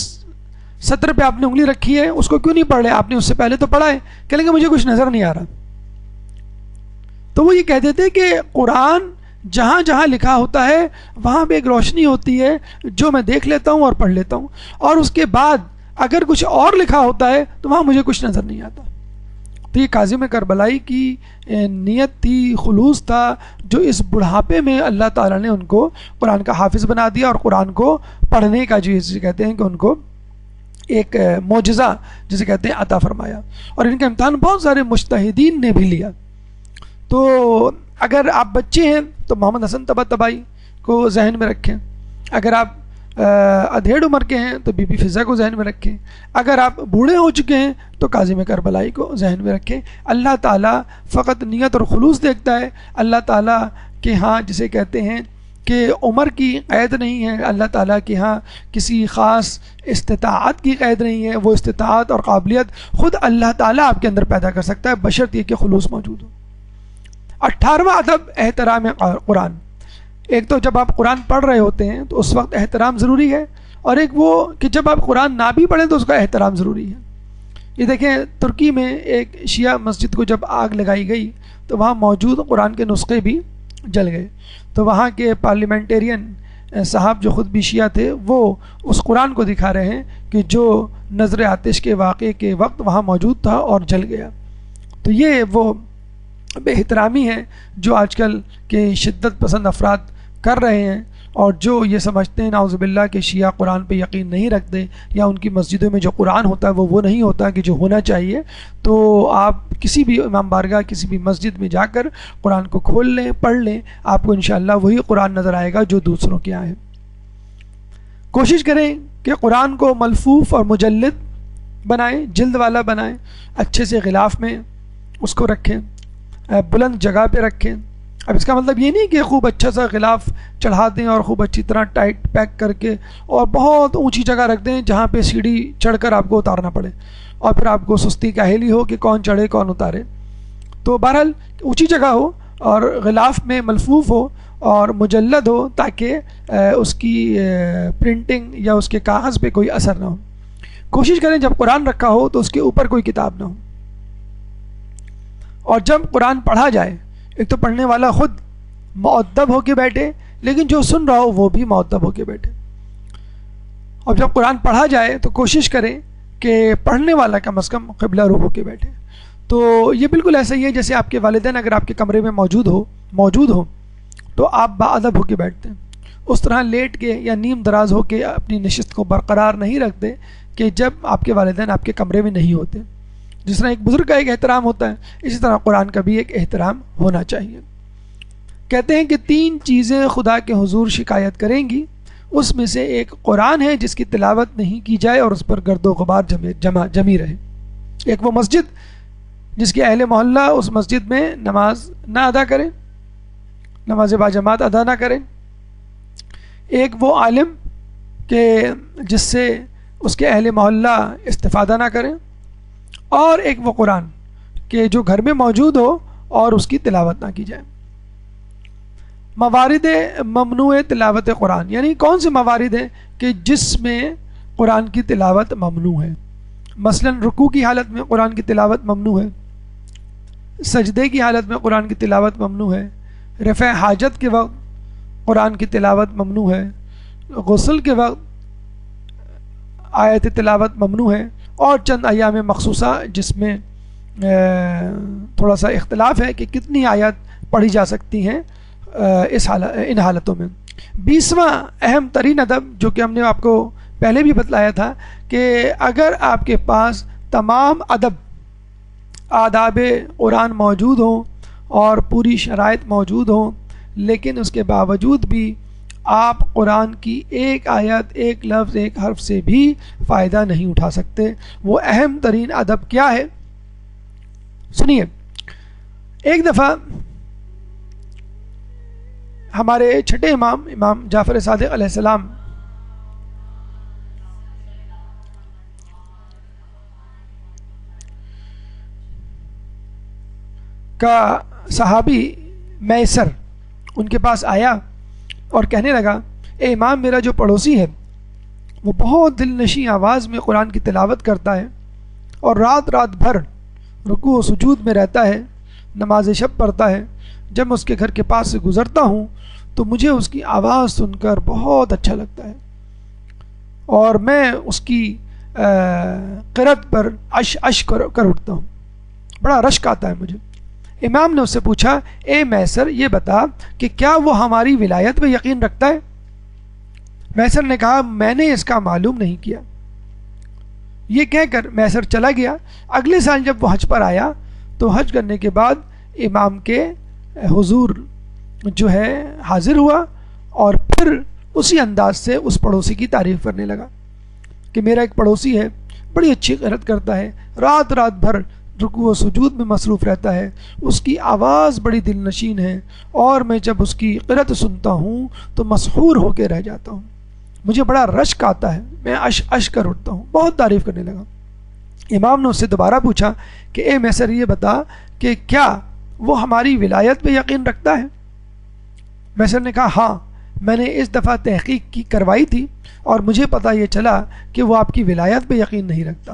سطر پہ آپ نے انگلی رکھی ہے اس کو کیوں نہیں پڑھ رہے، آپ نے اس سے پہلے تو پڑھا ہے. کہیں گے مجھے کچھ نظر نہیں آ رہا. تو وہ یہ کہتے تھے کہ قرآن جہاں جہاں لکھا ہوتا ہے وہاں پہ ایک روشنی ہوتی ہے جو میں دیکھ لیتا ہوں اور پڑھ لیتا ہوں، اور اس کے بعد اگر کچھ اور لکھا ہوتا ہے تو وہاں مجھے کچھ نظر نہیں آتا۔ تو یہ کاظم کربلائی کی نیت تھی، خلوص تھا، جو اس بڑھاپے میں اللہ تعالیٰ نے ان کو قرآن کا حافظ بنا دیا، اور قرآن کو پڑھنے کا جسے کہتے ہیں کہ ان کو ایک معجزہ جسے کہتے ہیں عطا فرمایا۔ اور ان کا امتحان بہت سارے مجتہدین نے بھی لیا۔ تو اگر آپ بچے ہیں تو محمد حسن طباطبائی کو ذہن میں رکھیں، اگر آپ ادھیڑ عمر کے ہیں تو بی بی فضا کو ذہن میں رکھیں، اگر آپ بوڑھے ہو چکے ہیں تو کاظم کربلائی کو ذہن میں رکھیں۔ اللہ تعالیٰ فقط نیت اور خلوص دیکھتا ہے۔ اللہ تعالیٰ کے ہاں جسے کہتے ہیں کہ عمر کی قید نہیں ہے، اللہ تعالیٰ کے ہاں کسی خاص استطاعت کی قید نہیں ہے، وہ استطاعت اور قابلیت خود اللہ تعالیٰ آپ کے اندر پیدا کر سکتا ہے، بشرط یہ کہ خلوص موجود ہو۔ 18واں ادب احترام قرآن۔ ایک تو جب آپ قرآن پڑھ رہے ہوتے ہیں تو اس وقت احترام ضروری ہے، اور ایک وہ کہ جب آپ قرآن نہ بھی پڑھیں تو اس کا احترام ضروری ہے۔ یہ دیکھیں ترکی میں ایک شیعہ مسجد کو جب آگ لگائی گئی تو وہاں موجود قرآن کے نسخے بھی جل گئے، تو وہاں کے پارلیمنٹیرین صاحب جو خود بھی شیعہ تھے وہ اس قرآن کو دکھا رہے ہیں کہ جو نظر آتش کے واقعے کے وقت وہاں موجود تھا اور جل گیا۔ تو یہ وہ بے احترامی ہے جو آج کل کے شدت پسند افراد کر رہے ہیں، اور جو یہ سمجھتے ہیں نعوذ باللہ کہ شیعہ قرآن پہ یقین نہیں رکھتے، یا ان کی مسجدوں میں جو قرآن ہوتا ہے وہ نہیں ہوتا کہ جو ہونا چاہیے۔ تو آپ کسی بھی امام بارگاہ کسی بھی مسجد میں جا کر قرآن کو کھول لیں، پڑھ لیں، آپ کو انشاءاللہ وہی قرآن نظر آئے گا جو دوسروں کے آئے۔ کوشش کریں کہ قرآن کو ملفوف اور مجلد بنائیں، جلد والا بنائیں، اچھے سے غلاف میں اس کو رکھیں، بلند جگہ پہ رکھیں۔ اب اس کا مطلب یہ نہیں کہ خوب اچھا سا غلاف چڑھا دیں اور خوب اچھی طرح ٹائٹ پیک کر کے اور بہت اونچی جگہ رکھ دیں جہاں پہ سیڑھی چڑھ کر آپ کو اتارنا پڑے، اور پھر آپ کو سستی کاہلی ہو کہ کون چڑھے کون اتارے۔ تو بہرحال اونچی جگہ ہو اور غلاف میں ملفوف ہو اور مجلد ہو، تاکہ اس کی پرنٹنگ یا اس کے کاغذ پہ کوئی اثر نہ ہو۔ کوشش کریں جب قرآن رکھا ہو تو اس کے اوپر کوئی کتاب نہ ہو، اور جب قرآن پڑھا جائے ایک تو پڑھنے والا خود مؤدب ہو کے بیٹھے، لیکن جو سن رہا ہو وہ بھی مؤدب ہو کے بیٹھے۔ اور جب قرآن پڑھا جائے تو کوشش کریں کہ پڑھنے والا کم از کم قبلہ رخ ہو کے بیٹھے۔ تو یہ بالکل ایسا ہی ہے جیسے آپ کے والدین اگر آپ کے کمرے میں موجود ہو تو آپ باادب ہو کے بیٹھتے ہیں، اس طرح لیٹ کے یا نیم دراز ہو کے اپنی نشست کو برقرار نہیں رکھتے کہ جب آپ کے والدین آپ کے کمرے میں نہیں ہوتے۔ جس طرح ایک بزرگ کا ایک احترام ہوتا ہے، اسی طرح قرآن کا بھی ایک احترام ہونا چاہیے۔ کہتے ہیں کہ 3 چیزیں خدا کے حضور شکایت کریں گی، اس میں سے ایک قرآن ہے جس کی تلاوت نہیں کی جائے اور اس پر گرد و غبار جمی رہے، ایک وہ مسجد جس کے اہل محلہ اس مسجد میں نماز نہ ادا کریں، نماز باجماعت ادا نہ کریں، ایک وہ عالم کہ جس سے اس کے اہل محلہ استفادہ نہ کریں، اور ایک وہ قرآن کہ جو گھر میں موجود ہو اور اس کی تلاوت نہ کی جائے۔ موارد ممنوع تلاوت قرآن، یعنی کون سے موارد ہیں کہ جس میں قرآن کی تلاوت ممنوع ہے؟ مثلا رکوع کی حالت میں قرآن کی تلاوت ممنوع ہے، سجدے کی حالت میں قرآن کی تلاوت ممنوع ہے، رفع حاجت کے وقت قرآن کی تلاوت ممنوع ہے، غسل کے وقت آیت تلاوت ممنوع ہے، اور چند ایام مخصوصہ جس میں تھوڑا سا اختلاف ہے کہ کتنی آیات پڑھی جا سکتی ہیں ان حالتوں میں۔ 20واں اہم ترین ادب جو کہ ہم نے آپ کو پہلے بھی بتلایا تھا کہ اگر آپ کے پاس تمام آداب قرآن موجود ہوں اور پوری شرائط موجود ہوں، لیکن اس کے باوجود بھی آپ قرآن کی ایک آیت، ایک لفظ، ایک حرف سے بھی فائدہ نہیں اٹھا سکتے، وہ اہم ترین ادب کیا ہے؟ سنیے، ایک دفعہ ہمارے چھٹے امام جعفر صادق علیہ السلام کا صحابی میسر ان کے پاس آیا اور کہنے لگا، اے امام، میرا جو پڑوسی ہے وہ بہت دل نشیں آواز میں قرآن کی تلاوت کرتا ہے اور رات رات بھر رکوع و سجود میں رہتا ہے، نماز شب پڑھتا ہے، جب میں اس کے گھر کے پاس سے گزرتا ہوں تو مجھے اس کی آواز سن کر بہت اچھا لگتا ہے، اور میں اس کی قرأت پر عش کر اٹھتا ہوں، بڑا رشک آتا ہے مجھے۔ امام نے اس سے پوچھا، اے میسر یہ بتا کہ کیا وہ ہماری ولایت پہ یقین رکھتا ہے؟ میسر نے کہا، میں نے اس کا معلوم نہیں کیا۔ یہ کہہ کر میسر چلا گیا۔ اگلے سال جب وہ حج پر آیا تو حج کرنے کے بعد امام کے حضور جو ہے حاضر ہوا، اور پھر اسی انداز سے اس پڑوسی کی تعریف کرنے لگا کہ میرا ایک پڑوسی ہے، بڑی اچھی قرأت کرتا ہے، رات رات بھر رکوع و سجود میں مصروف رہتا ہے، اس کی آواز بڑی دل نشین ہے، اور میں جب اس کی قرأت سنتا ہوں تو مسحور ہو کے رہ جاتا ہوں، مجھے بڑا رشک آتا ہے، میں عش کر اٹھتا ہوں۔ بہت تعریف کرنے لگا۔ امام نے اس سے دوبارہ پوچھا کہ اے میسر یہ بتا کہ کیا وہ ہماری ولایت پہ یقین رکھتا ہے؟ میسر نے کہا، ہاں، میں نے اس دفعہ تحقیق کروائی تھی اور مجھے پتہ یہ چلا کہ وہ آپ کی ولایت پہ یقین نہیں رکھتا۔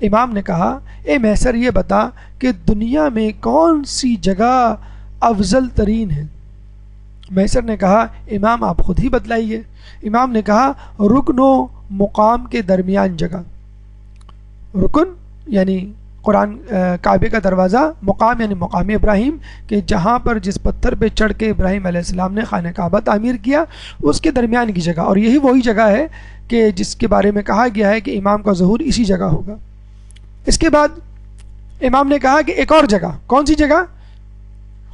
امام نے کہا، اے میسر یہ بتا کہ دنیا میں کون سی جگہ افضل ترین ہے؟ میسر نے کہا، امام آپ خود ہی بتلائیے۔ امام نے کہا، رکن و مقام کے درمیان جگہ۔ رکن یعنی قرآن کعبے کا دروازہ، مقام یعنی مقام ابراہیم، کہ جہاں پر جس پتھر پہ چڑھ کے ابراہیم علیہ السلام نے خانہ کعبہ تعمیر کیا، اس کے درمیان کی جگہ، اور یہی وہی جگہ ہے کہ جس کے بارے میں کہا گیا ہے کہ امام کا ظہور اسی جگہ ہوگا۔ اس کے بعد امام نے کہا کہ ایک اور جگہ، کون سی جگہ؟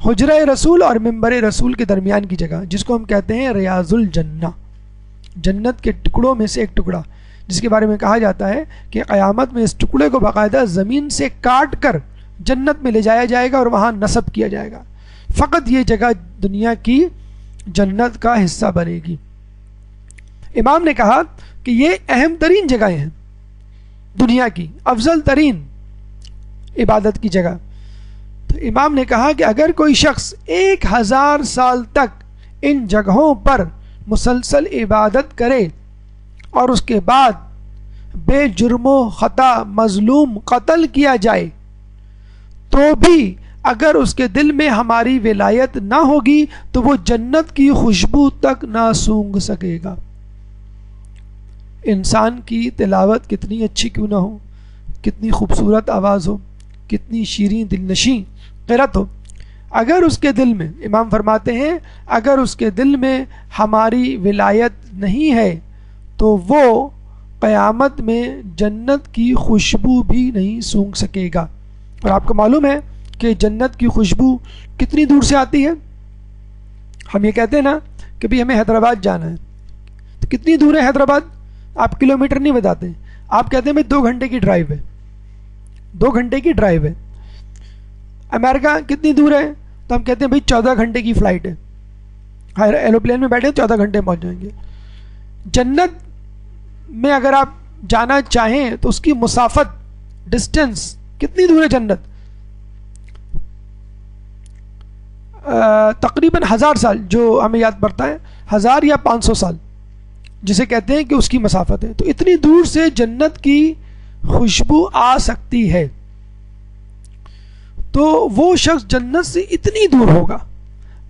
حجرہ رسول اور ممبر رسول کے درمیان کی جگہ، جس کو ہم کہتے ہیں ریاض الجنہ، جنت کے ٹکڑوں میں سے ایک ٹکڑا، جس کے بارے میں کہا جاتا ہے کہ قیامت میں اس ٹکڑے کو باقاعدہ زمین سے کاٹ کر جنت میں لے جایا جائے گا اور وہاں نصب کیا جائے گا، فقط یہ جگہ دنیا کی جنت کا حصہ بنے گی۔ امام نے کہا کہ یہ اہم ترین جگہیں ہیں دنیا کی، افضل ترین عبادت کی جگہ۔ تو امام نے کہا کہ اگر کوئی شخص 1000 سال تک ان جگہوں پر مسلسل عبادت کرے اور اس کے بعد بے جرم و خطا مظلوم قتل کیا جائے تو بھی اگر اس کے دل میں ہماری ولایت نہ ہوگی تو وہ جنت کی خوشبو تک نہ سونگھ سکے گا۔ انسان کی تلاوت کتنی اچھی کیوں نہ ہو، کتنی خوبصورت آواز ہو، کتنی شیریں دل نشیں قرأت ہو، اگر اس کے دل میں، امام فرماتے ہیں، اگر اس کے دل میں ہماری ولایت نہیں ہے تو وہ قیامت میں جنت کی خوشبو بھی نہیں سونگھ سکے گا۔ اور آپ کو معلوم ہے کہ جنت کی خوشبو کتنی دور سے آتی ہے؟ ہم یہ کہتے ہیں نا کہ بھی ہمیں حیدرآباد جانا ہے، تو کتنی دور ہے حیدرآباد؟ آپ کلومیٹر نہیں بتاتے، آپ کہتے ہیں بھائی 2 گھنٹے کی ڈرائیو ہے، 2 گھنٹے کی ڈرائیو ہے۔ امریکہ کتنی دور ہے؟ تو ہم کہتے ہیں بھائی 14 گھنٹے کی فلائٹ ہے، ایروپلین میں بیٹھے 14 گھنٹے پہنچ جائیں گے۔ جنت میں اگر آپ جانا چاہیں تو اس کی مسافت، ڈسٹنس کتنی دور ہے جنت؟ تقریباً 1000 سال، جو ہمیں یاد پڑتا ہے 1000 یا 500 سال، جسے کہتے ہیں کہ اس کی مسافت ہے۔ تو اتنی دور سے جنت کی خوشبو آ سکتی ہے، تو وہ شخص جنت سے اتنی دور ہوگا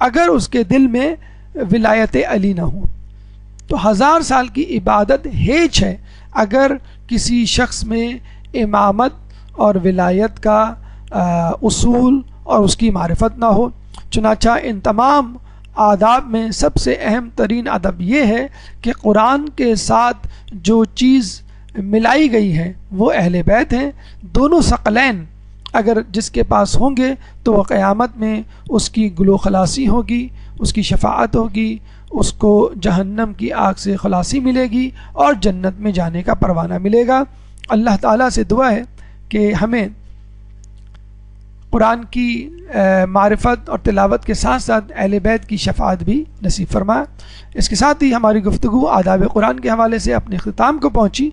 اگر اس کے دل میں ولایت علی نہ ہو۔ تو 1000 سال کی عبادت ہیچ ہے اگر کسی شخص میں امامت اور ولایت کا اصول اور اس کی معرفت نہ ہو۔ چنانچہ ان تمام آداب میں سب سے اہم ترین ادب یہ ہے کہ قرآن کے ساتھ جو چیز ملائی گئی ہے وہ اہل بیت ہیں۔ دونوں ثقلین اگر جس کے پاس ہوں گے تو وہ قیامت میں اس کی گلو خلاصی ہوگی، اس کی شفاعت ہوگی، اس کو جہنم کی آگ سے خلاصی ملے گی اور جنت میں جانے کا پروانہ ملے گا۔ اللہ تعالیٰ سے دعا ہے کہ ہمیں قرآن کی معرفت اور تلاوت کے ساتھ ساتھ اہل بیت کی شفاعت بھی نصیب فرمائے۔ اس کے ساتھ ہی ہماری گفتگو آداب قرآن کے حوالے سے اپنے اختتام کو پہنچی۔